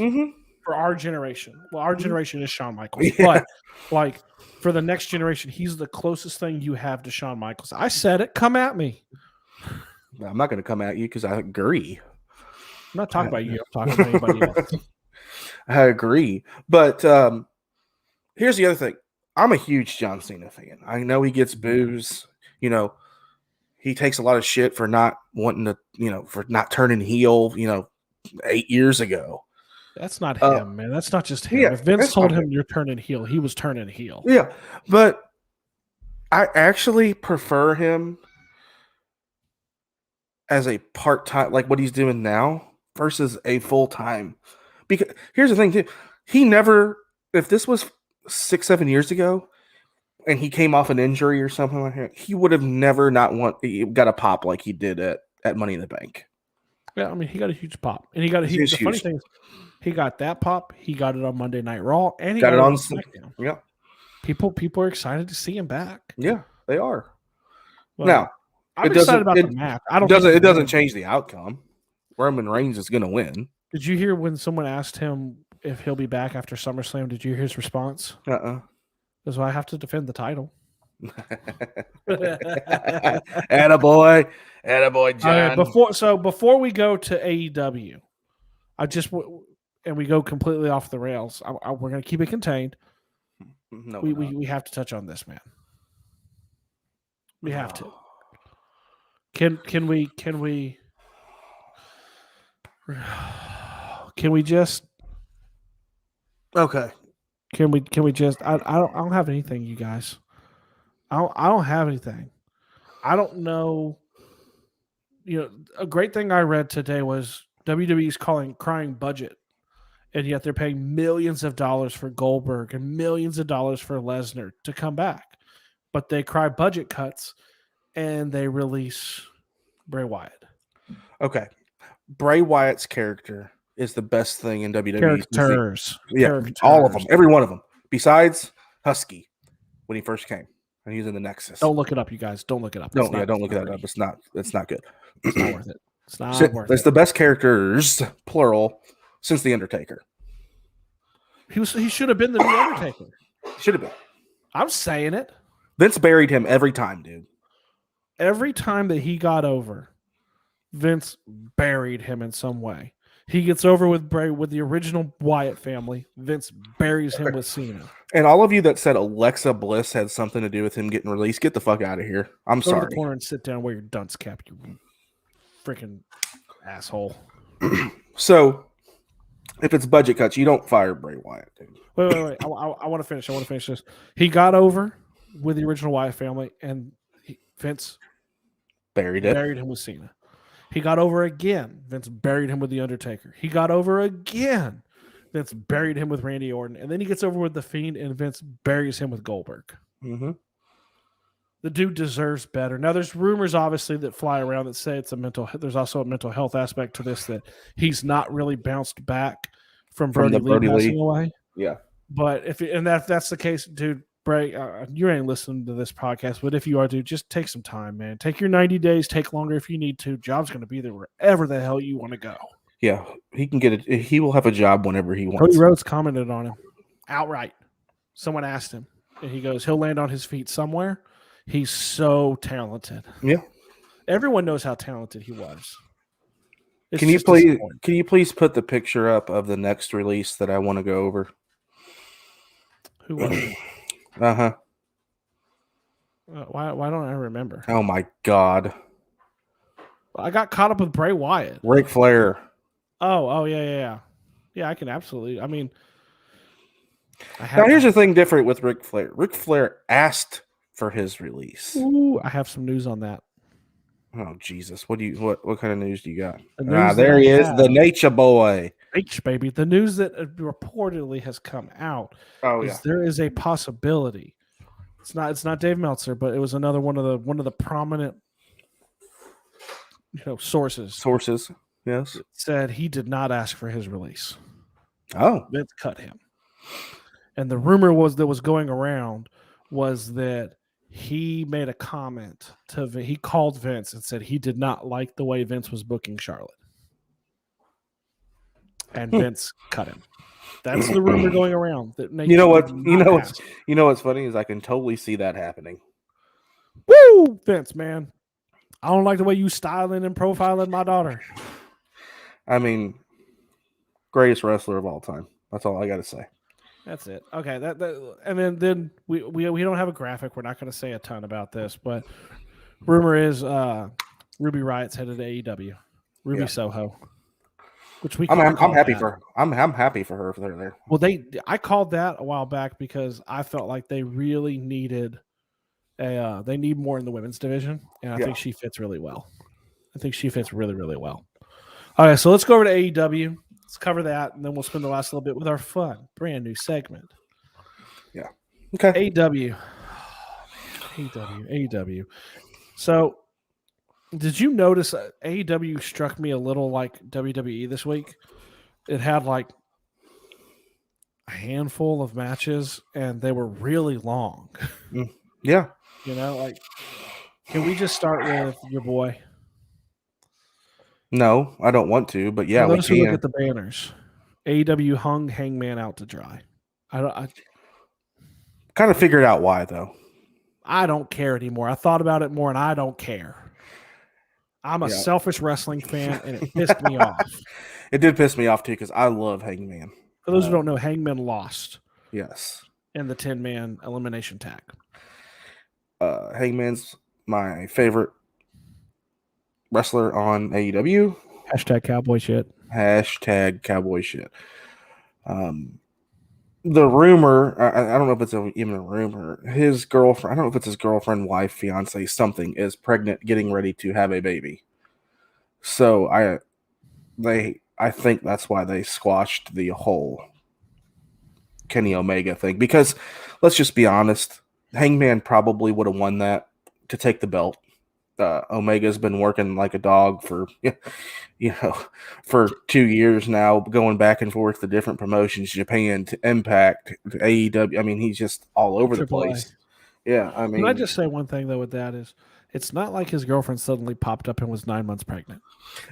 for our generation. Well, our generation is Shawn Michaels, but like for the next generation, he's the closest thing you have to Shawn Michaels. I said it. Come at me. I'm not going to come at you because I agree. I'm not talking about you. I'm talking about anybody else. I agree. But here's the other thing. I'm a huge John Cena fan. I know he gets boos. He takes a lot of shit for not wanting to, for not turning heel, 8 years ago. That's not him, man. That's not just him. If Vince told him you're turning heel, he was turning heel. Yeah, but I actually prefer him as a part-time, like what he's doing now, versus a full-time. Because here's the thing, too. He never, if this was 6-7 years ago, and he came off an injury or something like that, he would have never got a pop like he did at Money in the Bank. Yeah, I mean, he got a huge pop. And the funny thing is, he got that pop, he got it on Monday Night Raw, and he got it on SmackDown. Yeah. People are excited to see him back. Yeah, they are. Well, now, I'm excited about the match. It doesn't change the outcome. Roman Reigns is going to win. Did you hear when someone asked him if he'll be back after SummerSlam? Did you hear his response? That's why I have to defend the title. Attaboy, John. Before we go to AEW, and we go completely off the rails. We're going to keep it contained. No, we have to touch on this, man. We have to. Can we just Okay. Can we just I don't have anything, you guys. I don't have anything. I don't know. A great thing I read today was WWE's crying budget, and yet they're paying millions of dollars for Goldberg and millions of dollars for Lesnar to come back. But they cry budget cuts and they release Bray Wyatt. Okay. Bray Wyatt's character is the best thing in WWE. Characters. All of them. Every one of them. Besides Husky when he first came. And he was in the Nexus. Don't look it up, you guys. Don't look it up. Don't look it up. It's not good. It's not worth it. It's not worth That's it. the best characters, plural, since The Undertaker. He should have been the new Undertaker. Should have been. I'm saying it. Vince buried him every time, dude. Every time that he got over, Vince buried him in some way. He gets over with Bray with the original Wyatt family. Vince buries him with Cena. And all of you that said Alexa Bliss had something to do with him getting released, get the fuck out of here. I'm Go sorry. to the corner and sit down, wear your dunce cap, you freaking asshole. So, if it's budget cuts, you don't fire Bray Wyatt, dude. Wait. I want to finish. I want to finish this. He got over with the original Wyatt family, and Vince Buried him with Cena. He got over again. Vince buried him with The Undertaker. He got over again. Vince buried him with Randy Orton. And then he gets over with The Fiend, and Vince buries him with Goldberg. Mm-hmm. The dude deserves better. Now, there's rumors, obviously, that fly around that say there's also a mental health aspect to this, that he's not really bounced back from Brody Lee passing away. Yeah. But if that's the case, dude, Bray, you ain't listening to this podcast, but if you are, dude, just take some time, man. Take your 90 days, take longer if you need to. Job's going to be there wherever the hell you want to go. Yeah, he can get it. He will have a job whenever he wants. Cody Rhodes commented on him outright. Someone asked him, and he goes, he'll land on his feet somewhere. He's so talented. Yeah. Everyone knows how talented he was. Can you please put the picture up of the next release that I want to go over? Who was it? Uh-huh. Why don't I remember? Oh my God. I got caught up with Bray Wyatt. Ric Flair. Oh yeah. Yeah, I can absolutely. I mean, now here's the thing different with Ric Flair. Ric Flair asked for his release. Ooh, I have some news on that. Oh Jesus! What kind of news do you got? There he is, the Nature Boy. H baby. The news that reportedly has come out is there is a possibility. It's not Dave Meltzer, but it was another one of the prominent sources. Yes. Said he did not ask for his release. Oh. Vince cut him. And the rumor was going around was that he made a comment he called Vince and said he did not like the way Vince was booking Charlotte. And Vince cut him. That's the rumor going around. That what's funny is I can totally see that happening. Woo, Vince, man. I don't like the way you styling and profiling my daughter. I mean, greatest wrestler of all time. That's all I got to say. That's it. Okay. And then we don't have a graphic. We're not going to say a ton about this, but rumor is Ruby Riot's headed to AEW. Ruby Soho. Which I'm happy for her. I'm happy for her if they're there. Well, I called that a while back because I felt like they really needed they need more in the women's division, and I think she fits really well. I think she fits really, really well. All right, so let's go over to AEW. Let's cover that, and then we'll spend the last little bit with our fun, brand new segment. Yeah. Okay. AEW. So, did you notice AEW struck me a little like WWE this week? It had like a handful of matches, and they were really long. Yeah. Can we just start with your boy? No, I don't want to, but yeah, those who look at the banners, AEW hung Hangman out to dry. I kind of figured out why, though. I don't care anymore. I thought about it more, and I don't care. I'm a selfish wrestling fan, and it pissed me off. It did piss me off, too, because I love Hangman. For those who don't know, Hangman lost. Yes. In the 10-man elimination tag. Hangman's my favorite wrestler on AEW. Hashtag cowboy shit. Hashtag cowboy shit. the rumor, I don't know if it's even a rumor. His girlfriend, I don't know if it's his girlfriend, wife, fiance, something, is pregnant, getting ready to have a baby. So I think that's why they squashed the whole Kenny Omega thing. Because let's just be honest, Hangman probably would have won that to take the belt. Omega's been working like a dog for for 2 years now, going back and forth to different promotions, Japan to Impact to AEW. I mean, he's just all over the Triple A. place. Yeah, I mean, Can I just say one thing though with that is it's not like his girlfriend suddenly popped up and was 9 months pregnant.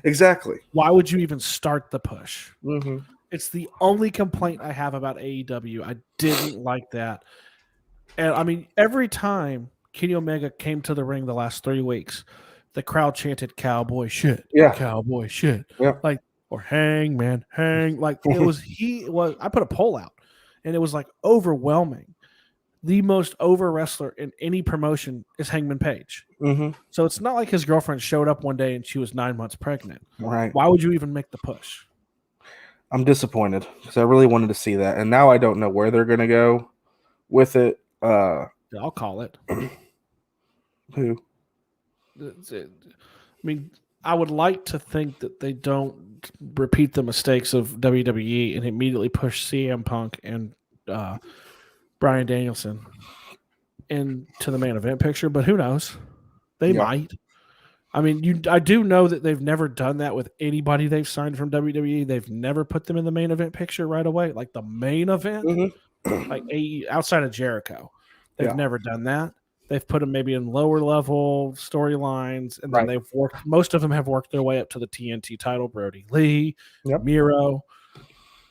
exactly. Why would you even start the push? Mm-hmm. It's the only complaint I have about AEW. I didn't like that. And I mean, every time Kenny Omega came to the ring the last 3 weeks, the crowd chanted cowboy shit. Yeah. Cowboy shit. Yeah. Like, or hang, man, hang. Like I put a poll out and it was like overwhelming. The most over wrestler in any promotion is Hangman Page. Mm-hmm. So it's not like his girlfriend showed up one day and she was 9 months pregnant. Right. Why would you even make the push? I'm disappointed because I really wanted to see that, and now I don't know where they're going to go with it. I'll call it. Who? I mean, I would like to think that they don't repeat the mistakes of WWE and immediately push CM Punk and Bryan Danielson into the main event picture, but who knows? They might. I mean, I do know that they've never done that with anybody they've signed from WWE. They've never put them in the main event picture right away, like the main event, like outside of Jericho. They've never done that. They've put them maybe in lower level storylines, and then they've worked. Most of them have worked their way up to the TNT title. Brody Lee, Miro.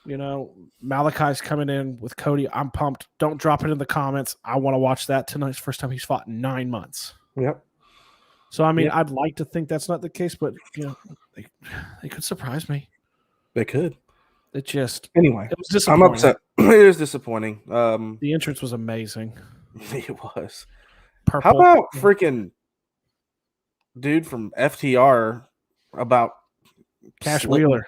You know, Malachi's coming in with Cody. I'm pumped. Don't drop it in the comments. I want to watch that tonight. It's the first time he's fought in 9 months. Yep. So, I mean, I'd like to think that's not the case, but, you know, they could surprise me. They could. It just... Anyway. It was disappointing. I'm upset. It is disappointing. The entrance was amazing. It was. Purple. How about freaking dude from FTR about... Cash Wheeler.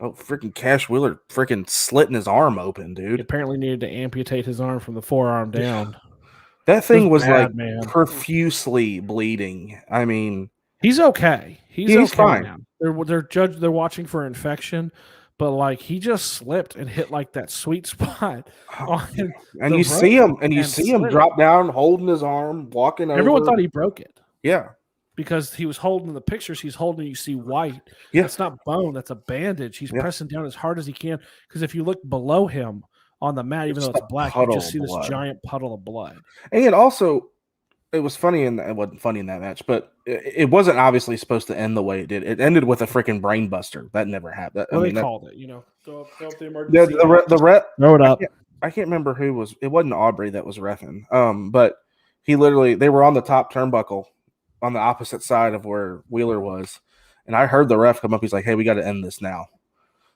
Oh, freaking Cash Wheeler freaking slitting his arm open, dude. He apparently needed to amputate his arm from the forearm down. That thing was bad, like man. profusely bleeding. I mean, he's okay. He's okay fine. Now. They're watching for infection, but like he just slipped and hit like that sweet spot. And you see him drop down, holding his arm, walking over. Everyone thought he broke it. Yeah. Because he was holding the pictures, he's holding, you see white. Yeah. That's not bone, that's a bandage. He's pressing down as hard as he can. Because if you look below him on the mat, even though it's black, you just see this giant puddle of blood. And also, it was funny, and it wasn't funny in that match, but it wasn't obviously supposed to end the way it did. It ended with a freaking brain buster. That never happened. They called it, you know. Throw up the emergency. The rep. Throw it up. I can't remember who was. It wasn't Aubrey that was reffing. But they were on the top turnbuckle on the opposite side of where Wheeler was. And I heard the ref come up. He's like, hey, we got to end this now.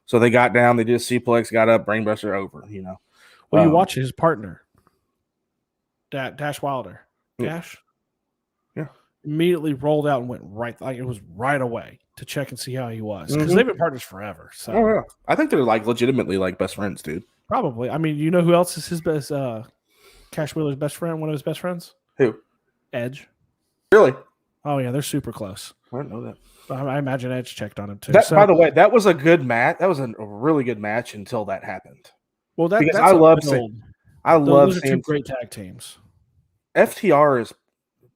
So they got down. They did a suplex, got up, brainbuster over, you know. Well, you watch his partner, Dash Wilder. Dash? Yeah. Immediately rolled out and went right. Like it was right away to check and see how he was. Because they've been partners forever. So. Oh, yeah. I think they're like legitimately like best friends, dude. Probably. I mean, you know who else is his best, Cash Wheeler's best friend? One of his best friends? Who? Edge. Really? Oh, yeah, they're super close. I didn't know that. I imagine Edge checked on him, too. By the way, that was a good match. That was a really good match until that happened. Well, because I love seeing two great tag teams. FTR is...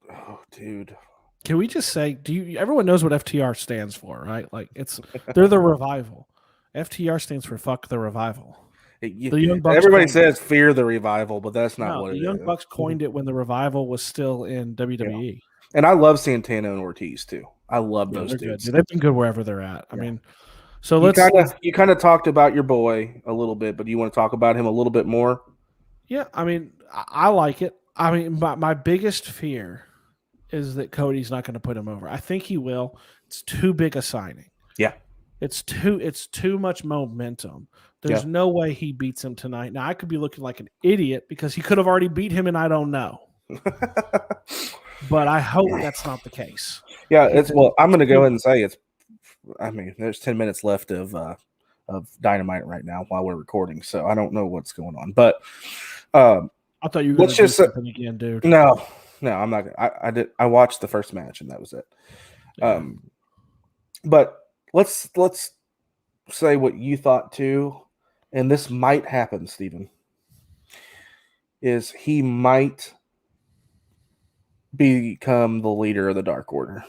Oh, dude. Can we just say, everyone knows what FTR stands for, right? Like, they're the Revival. FTR stands for Fuck the Revival. The Young Bucks everybody says fear the Revival, but that's not what it is. The Young Bucks coined it when the Revival was still in WWE. Yeah. And I love Santana and Ortiz too. I love those dudes. They've been good wherever they're at. I mean, so you kind of talked about your boy a little bit, but do you want to talk about him a little bit more? Yeah, I mean, I like it. I mean, my biggest fear is that Cody's not going to put him over. I think he will. It's too big a signing. Yeah. It's too much momentum. There's no way he beats him tonight. Now, I could be looking like an idiot because he could have already beat him and I don't know. But I hope that's not the case. Yeah, I'm going to go ahead and say there's 10 minutes left of of Dynamite right now while we're recording, so I don't know what's going on. But I thought you were going let's to do just something again, dude. no, I'm not. I watched the first match and that was it. Yeah. But let's say what you thought too, and this might happen, Steven. Is he might become the leader of the Dark Order?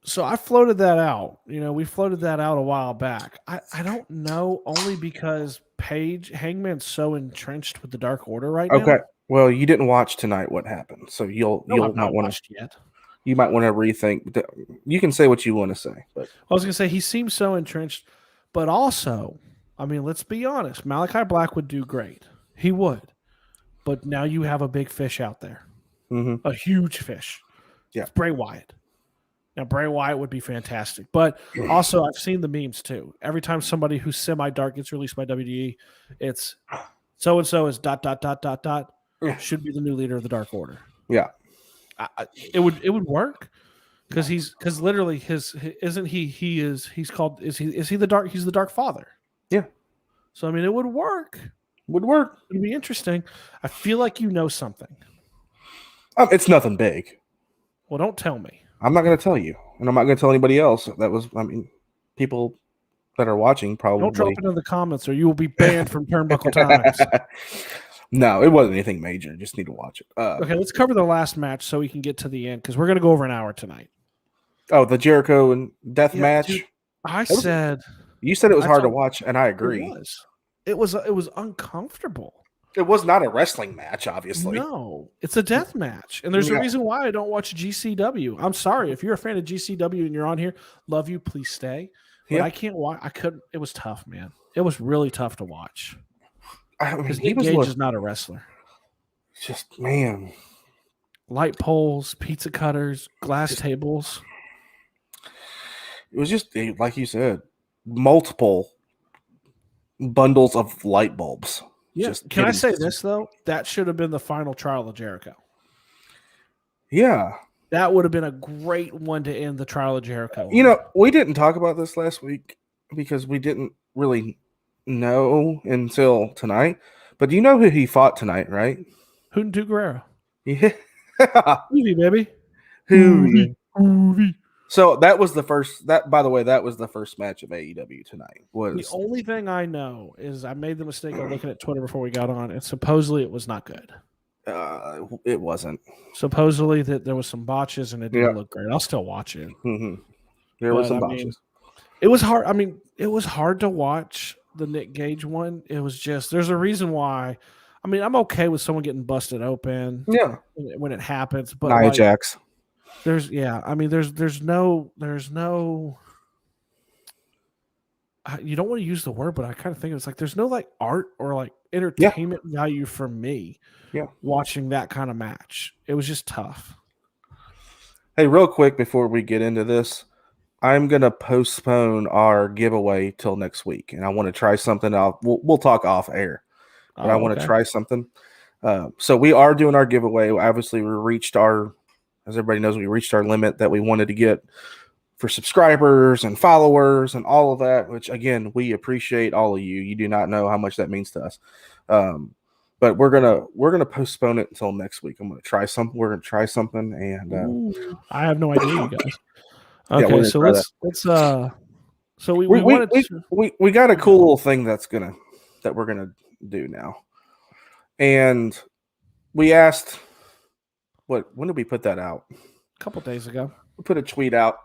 So I floated that out. We floated that out a while back. I don't know, only because Hangman's so entrenched with the Dark Order right now. Okay. Well, you didn't watch tonight what happened, so you'll I've not not want watched yet. You might want to rethink. You can say what you want to say, but I was going to say he seems so entrenched, but also, I mean, let's be honest. Malachi Black would do great. He would, but now you have a big fish out there, a huge fish. Yeah, it's Bray Wyatt. Now, Bray Wyatt would be fantastic. But also, I've seen the memes, too. Every time somebody who's semi-dark gets released by WWE, it's so-and-so is ... should be the new leader of the Dark Order. Yeah. It would work because literally he's the Dark Father. Yeah. So, I mean, it would work. Would work. It'd be interesting. I feel like you know something. It's nothing big. Well, don't tell me. I'm not going to tell you, and I'm not going to tell anybody else. People that are watching probably don't drop it in the comments, or you will be banned from Turnbuckle Times. No, it wasn't anything major. Just need to watch it. Okay, let's cover the last match so we can get to the end because we're going to go over an hour tonight. Oh, the Jericho and Death match. Dude, you said it was hard to watch, and I agree. It was uncomfortable. It was not a wrestling match, obviously. No, it's a death match. And there's a reason why I don't watch GCW. I'm sorry. If you're a fan of GCW and you're on here, love you, please stay. But I can't watch. I couldn't. It was tough, man. It was really tough to watch. Because Nick Gage is not a wrestler. Just, man. Light poles, pizza cutters, glass tables. It was just, like you said, multiple bundles of light bulbs. Yeah. Can I say this, though? That should have been the final trial of Jericho. Yeah. That would have been a great one to end the trial of Jericho. We didn't talk about this last week because we didn't really know until tonight. But do you know who he fought tonight, right? Junto Guerrero. Yeah. Hoovy, baby. Hoovy. So that was the first. By the way, that was the first match of AEW tonight. The only thing I know is I made the mistake of looking at Twitter before we got on, and supposedly it was not good. It wasn't. Supposedly that there was some botches and it didn't look great. I'll still watch it. There were some botches. It was hard. I mean, it was hard to watch the Nick Gage one. It was just there's a reason why. I mean, I'm okay with someone getting busted open. Yeah, when it happens, but Nia Jax. There's no you don't want to use the word, but I kind of think it's like there's no like art or like entertainment value for me watching that kind of match. It was just tough. Hey, real quick before we get into this, I'm gonna postpone our giveaway till next week, and I want to try something. We'll talk off air, but I want to try something. So we are doing our giveaway. Obviously, as everybody knows, we reached our limit that we wanted to get for subscribers and followers and all of that, which again, we appreciate all of you. You do not know how much that means to us. But we're gonna postpone it until next week. I'm gonna try something. We're gonna try something, and I have no idea, you guys. Okay, so let's so we got a cool little thing that we're gonna do now, and we asked. When did we put that out? A couple days ago. We put a tweet out.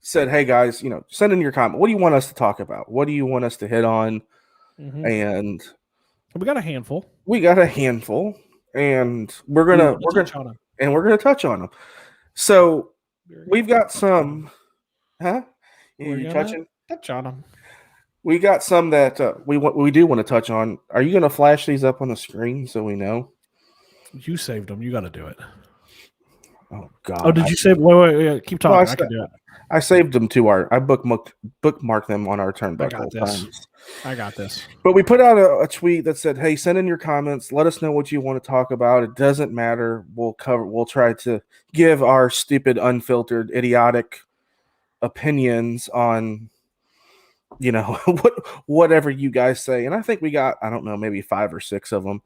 Said, hey guys, send in your comment. What do you want us to talk about? What do you want us to hit on? And we got a handful. And we're gonna touch on them. So we've got some. Huh? You touching? Touch on them. We got some that we do want to touch on. Are you gonna flash these up on the screen so we know? You saved them. You got to do it. Oh God! Oh, did you save? Wait. Keep talking. I can do it. I saved them to I bookmarked them on our Turnbuckle. I got this. But we put out a tweet that said, "Hey, send in your comments. Let us know what you want to talk about. It doesn't matter. We'll try to give our stupid, unfiltered, idiotic opinions on whatever you guys say. And I think we got, I don't know, maybe 5 or 6 of them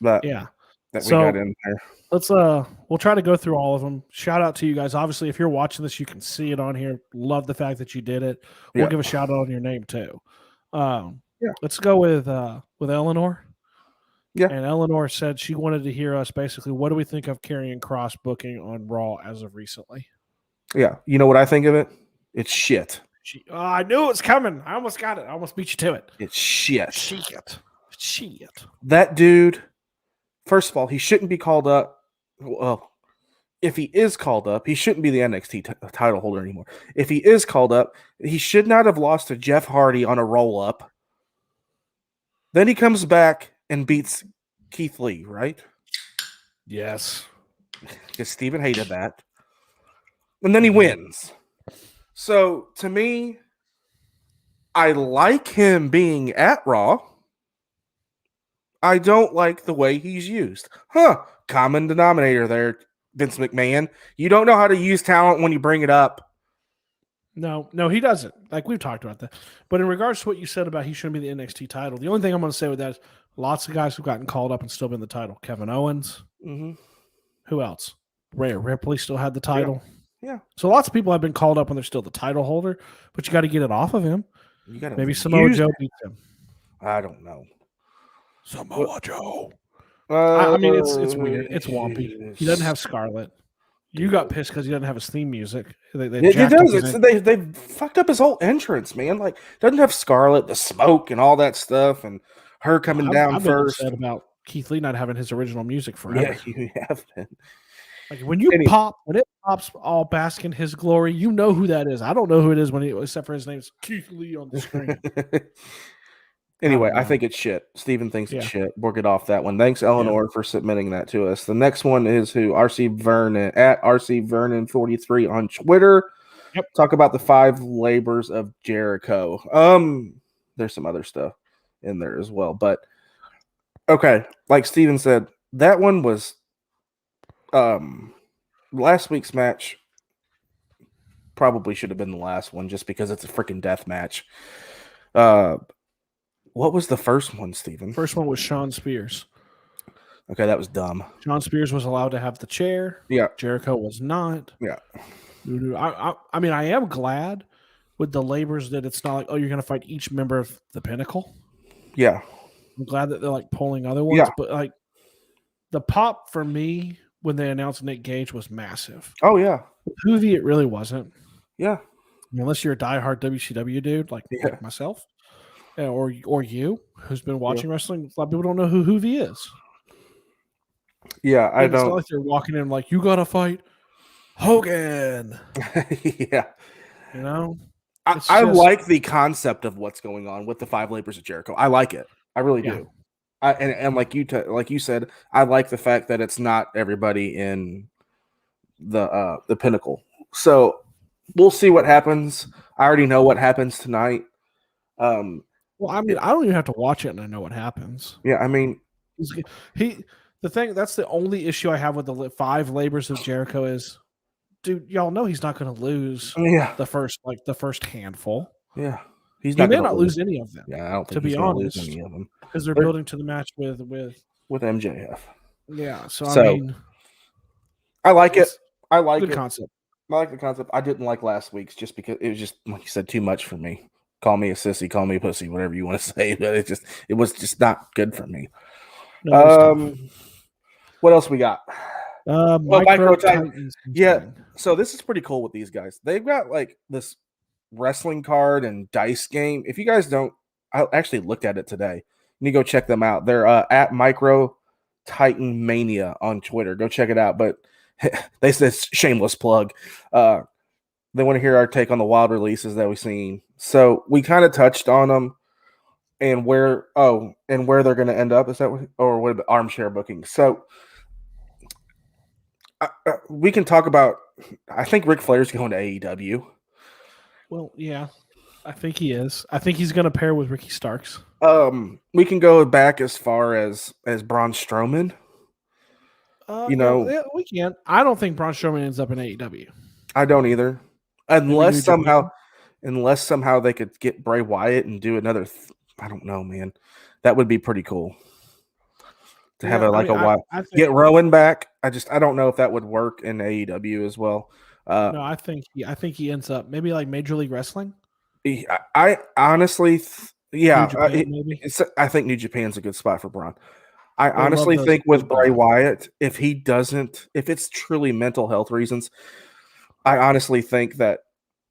that Yeah. we So got in there. let's we'll try to go through all of them. Shout out to you guys. Obviously, if you're watching this, you can see it on here. Love the fact that you did it. We'll Yeah. give a shout out on your name too. Yeah. Let's go with Eleanor. Yeah. And Eleanor said she wanted to hear us basically. What do we think of Karrion Kross booking on Raw as of recently? Yeah. You know what I think of it? It's shit. I knew it was coming. I almost got it. I almost beat you to it. It's shit. Shit. That dude, first of all, he shouldn't be called up. Well, if he is called up, he shouldn't be the NXT title holder anymore. If he is called up, he should not have lost to Jeff Hardy on a roll up. Then he comes back and beats Keith Lee, right? Yes. Because Steven hated that. And then he wins. So, to me, I like him being at Raw. I don't like the way he's used. Common denominator there, Vince McMahon. You don't know how to use talent when you bring it up. No, he doesn't. Like, we've talked about that. But in regards to what you said about he shouldn't be the NXT title, the only thing I'm going to say with that is lots of guys who've gotten called up and still been the title. Kevin Owens. Mm-hmm. Who else? Rhea Ripley still had the title. Yeah. So lots of people have been called up when they're still the title holder, but you got to get it off of him. You got to maybe Samoa Joe beats him. I don't know. Samoa Joe. I mean, it's weird. It's wompy. He doesn't have Scarlett. You got pissed because he doesn't have his theme music. They fucked up his whole entrance, man. Like, doesn't have Scarlett, the smoke, and all that stuff, and her coming down I've first. Been upset about Keith Lee not having his original music forever. Yeah, you have been. Like when it pops all bask in his glory, you know who that is. I don't know who it is except for his name's Keith Lee on the screen. Anyway, I think it's shit. Steven thinks it's shit. We'll get off that one. Thanks, Eleanor, for submitting that to us. The next one is RC Vernon at RC Vernon 43 on Twitter. Yep. Talk about the 5 labors of Jericho. There's some other stuff in there as well, but okay, like Steven said, that one was last week's match probably should have been the last one just because it's a freaking death match. What was the first one, Steven? First one was Shawn Spears. Okay, that was dumb. Shawn Spears was allowed to have the chair. Yeah. Jericho was not. Yeah. I mean, I am glad with the labors that it's not like, oh, you're going to fight each member of the Pinnacle. Yeah. I'm glad that they're like pulling other ones. Yeah. But like the pop for me when they announced Nick Gage was massive. Oh, yeah. With Hoovy, it really wasn't. Yeah. I mean, unless you're a diehard WCW dude like myself or you who's been watching wrestling, a lot of people don't know who Hoovy is. Yeah, I don't. It's not like they're walking in like, you got to fight Hogan. Yeah. You know? I like the concept of what's going on with the 5 labors of Jericho. I like it. I really do. And like you said, I like the fact that it's not everybody in the Pinnacle. So we'll see what happens. I already know what happens tonight. Well, I mean, I don't even have to watch it and I know what happens. Yeah, I mean, that's the only issue I have with the 5 labors of Jericho is, dude, y'all know he's not going to lose. The first handful. Yeah, he may not lose any of them. Yeah, I don't think to be honest, lose any of them because they're building to the match with MJF. Yeah, so I mean, I like it. I like good it. concept. I like the concept. I didn't like last week's just because it was just like you said, too much for me. Call me a sissy, call me a pussy, whatever you want to say, but it was just not good for me. No, what else we got? Micro Titans. Yeah, so this is pretty cool with these guys. They've got like this wrestling card and dice game. If you guys don't, I actually looked at it today. You need to go check them out. They're at Micro Titan Mania on Twitter. Go check it out. But they said shameless plug. They want to hear our take on the wild releases that we've seen. So we kind of touched on them and where they're going to end up. Is that what about armchair booking? So we can talk about. I think Ric Flair's going to AEW. Well, yeah, I think he is. I think he's going to pair with Ricky Starks. We can go back as far as Braun Strowman. Yeah, we can. I don't think Braun Strowman ends up in AEW. I don't either, unless somehow unless somehow they could get Bray Wyatt and do another. I don't know, man. That would be pretty cool to have Yeah, a I mean, Wyatt. I think Get Rowan back. I don't know if that would work in AEW as well. no, I think he ends up maybe like Major League Wrestling, I honestly, New Japan, maybe. I think New Japan's a good spot for Braun. I I love honestly those think with big Bray guys. Wyatt, if it's truly mental health reasons, I honestly think that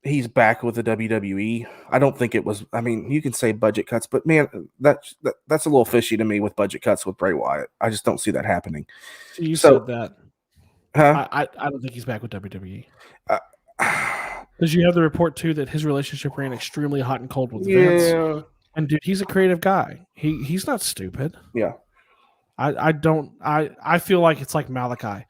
he's back with the WWE. I don't think it was. I mean, you can say budget cuts, but man, that's a little fishy to me with budget cuts with Bray Wyatt. I just don't see that happening. So you So, said that. huh? I don't think he's back with WWE. Uh, Because you have the report too that his relationship ran extremely hot and cold with Vince. yeah, And dude, he's a creative guy. He's not stupid. yeah, I feel like it's like Malachi.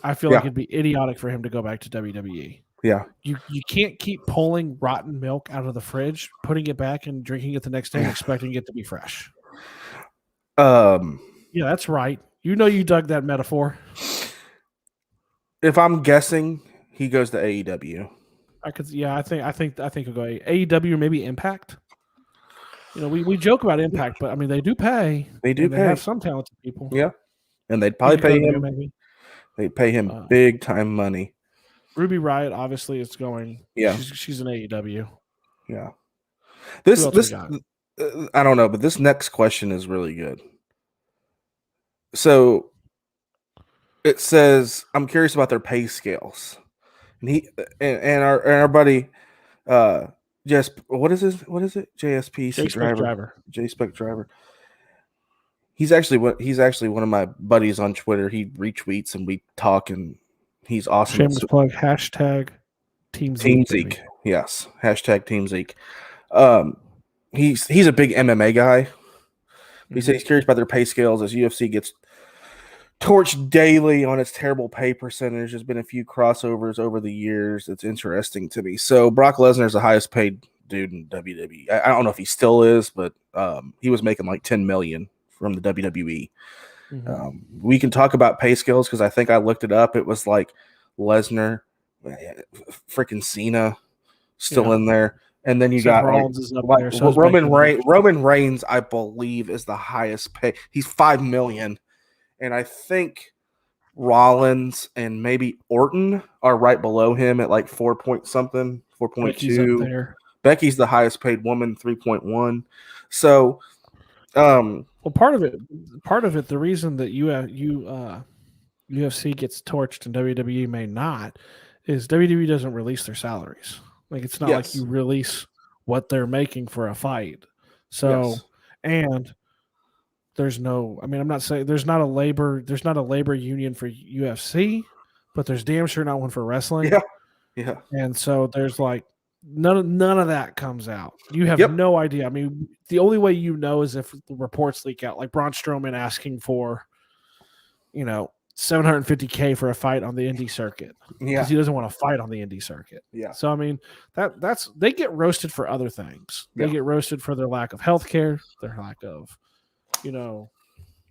I feel like it'd be idiotic for him to go back to WWE. yeah. You can't keep pulling rotten milk out of the fridge, putting it back and drinking it the next day and expecting it to be fresh. Yeah, that's right. You know you dug that metaphor. If I'm guessing, he goes to AEW. I think he'll go AEW, maybe Impact. You know, we joke about Impact, but I mean they do pay. They do and pay. They have some talented people. Yeah, and they'd probably He could pay go there, him. maybe. They'd pay him big time money. Ruby Riott obviously is going. Yeah, she's an AEW. Yeah. Who else we got? I don't know, but this next question is really good. So it says, I'm curious about their pay scales. And our buddy what is it? JSP Driver. J-Spec Driver. He's actually one of my buddies on Twitter. He retweets and we talk, and he's awesome. Shameless plug. # Team Zeke. Yes. # Team Zeke. He's a big MMA guy. He said he's curious about their pay scales as UFC gets torched daily on its terrible pay percentage. There's been a few crossovers over the years. It's interesting to me. So Brock Lesnar is the highest paid dude in WWE. I don't know if he still is, but he was making like $10 million from the WWE. Mm-hmm. We can talk about pay scales because I think I looked it up. It was like Lesnar, freaking Cena, still in there. And then you got Roman Reigns, I believe, is the highest pay. He's $5 million. And I think Rollins and maybe Orton are right below him at like 4 point something, 4.2. Becky's the highest paid woman, 3.1. So, well, part of it, the reason that UFC gets torched and WWE may not is WWE doesn't release their salaries. Like it's not like you release what they're making for a fight. So, and there's no, I mean, I'm not saying there's not a labor union for UFC, but there's damn sure not one for wrestling. Yeah. And so there's like none of that comes out. You have no idea. I mean, the only way you know is if the reports leak out, like Braun Strowman asking for, $750K for a fight on the indie circuit. Because he doesn't want to fight on the indie circuit. Yeah. So I mean, that's they get roasted for other things. They get roasted for their lack of healthcare, their lack of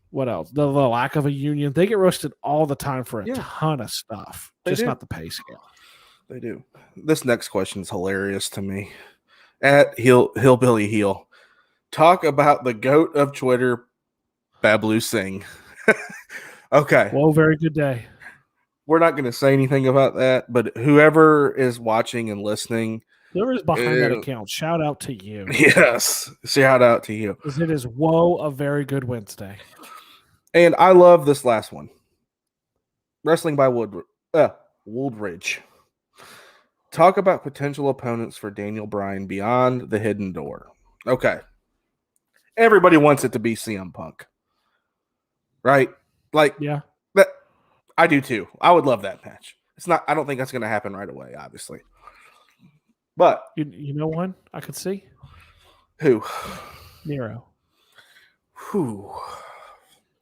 what else? The lack of a union. They get roasted all the time for a ton of stuff. Not the pay scale. They do. This next question is hilarious to me. At Hillbilly Heel. Talk about the GOAT of Twitter, Bablu Singh. Okay. Well, very good day. We're not going to say anything about that, but whoever is watching and listening, whoever's behind that account, shout out to you. Yes, shout out to you. Because it is a very good Wednesday. And I love this last one. Wrestling by Woodbridge. Talk about potential opponents for Daniel Bryan beyond the hidden door. Okay. Everybody wants it to be CM Punk. Right? That I do too. I would love that match. I don't think that's going to happen right away, obviously. But you know one I could see? Who? Miro. Who?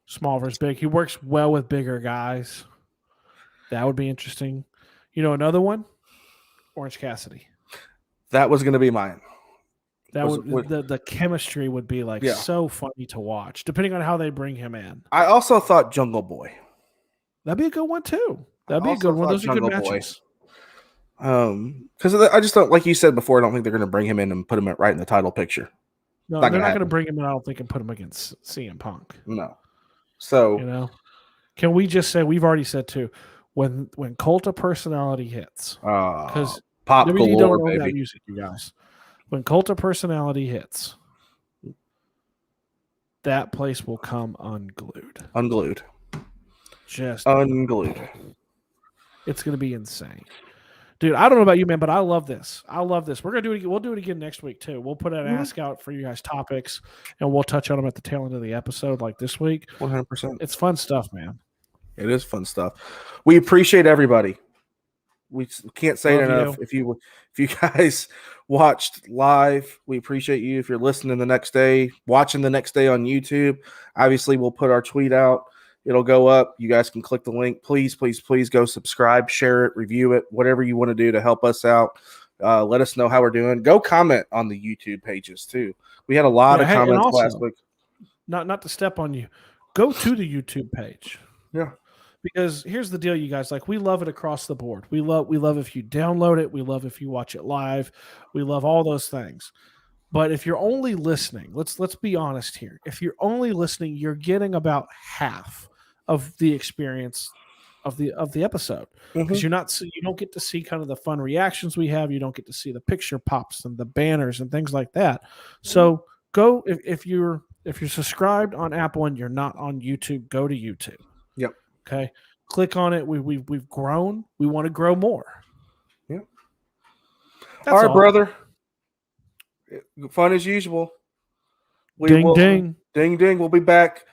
Small versus big. He works well with bigger guys. That would be interesting. You know another one? Orange Cassidy. That was going to be mine. The chemistry would be so funny to watch, depending on how they bring him in. I also thought Jungle Boy. That'd be a good one too. That'd be a good one. Those are good matches. Because I just don't, like you said before, I don't think they're going to bring him in and put him right in the title picture. No, Not they're gonna not going to happen. bring him in, I don't think, and put him against CM Punk. No. So, You know, can we just say, we've already said too, when Cult of Personality hits, because pop WWE galore, don't own that baby. music, you guys. When Cult of Personality hits, that place will come unglued. Unglued. Just Unglued. it's going to be insane. Dude, I don't know about you, man, but I love this. I love this. We're going to do it again. We'll do it again next week, too. We'll put an ask out for you guys topics, and we'll touch on them at the tail end of the episode like this week. 100%. It's fun stuff, man. It is fun stuff. We appreciate everybody. We can't say it enough. If you guys watched live, we appreciate you. If you're listening the next day, watching the next day on YouTube, obviously we'll put our tweet out. It'll go up. You guys can click the link. Please, please, please go subscribe, share it, review it, whatever you want to do to help us out. Let us know how we're doing. Go comment on the YouTube pages too. We had a lot of comments also, last week. Not to step on you. Go to the YouTube page. Yeah. Because here's the deal, you guys. Like, we love it across the board. We love if you download it. We love if you watch it live. We love all those things. But if you're only listening, let's be honest here. If you're only listening, you're getting about half of the experience of the episode, because you don't get to see kind of the fun reactions we have. You don't get to see the picture pops and the banners and things like that. So go, if you're subscribed on Apple and you're not on YouTube, go to YouTube. Yep. Okay. Click on it. We've grown. We want to grow more. Yeah. That's all right, brother. Fun as usual. Ding, ding. Ding, ding. We'll be back,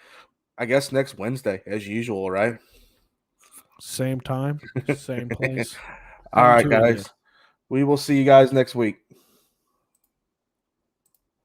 I guess, next Wednesday, as usual, right? Same time, same place. All right, guys. We will see you guys next week.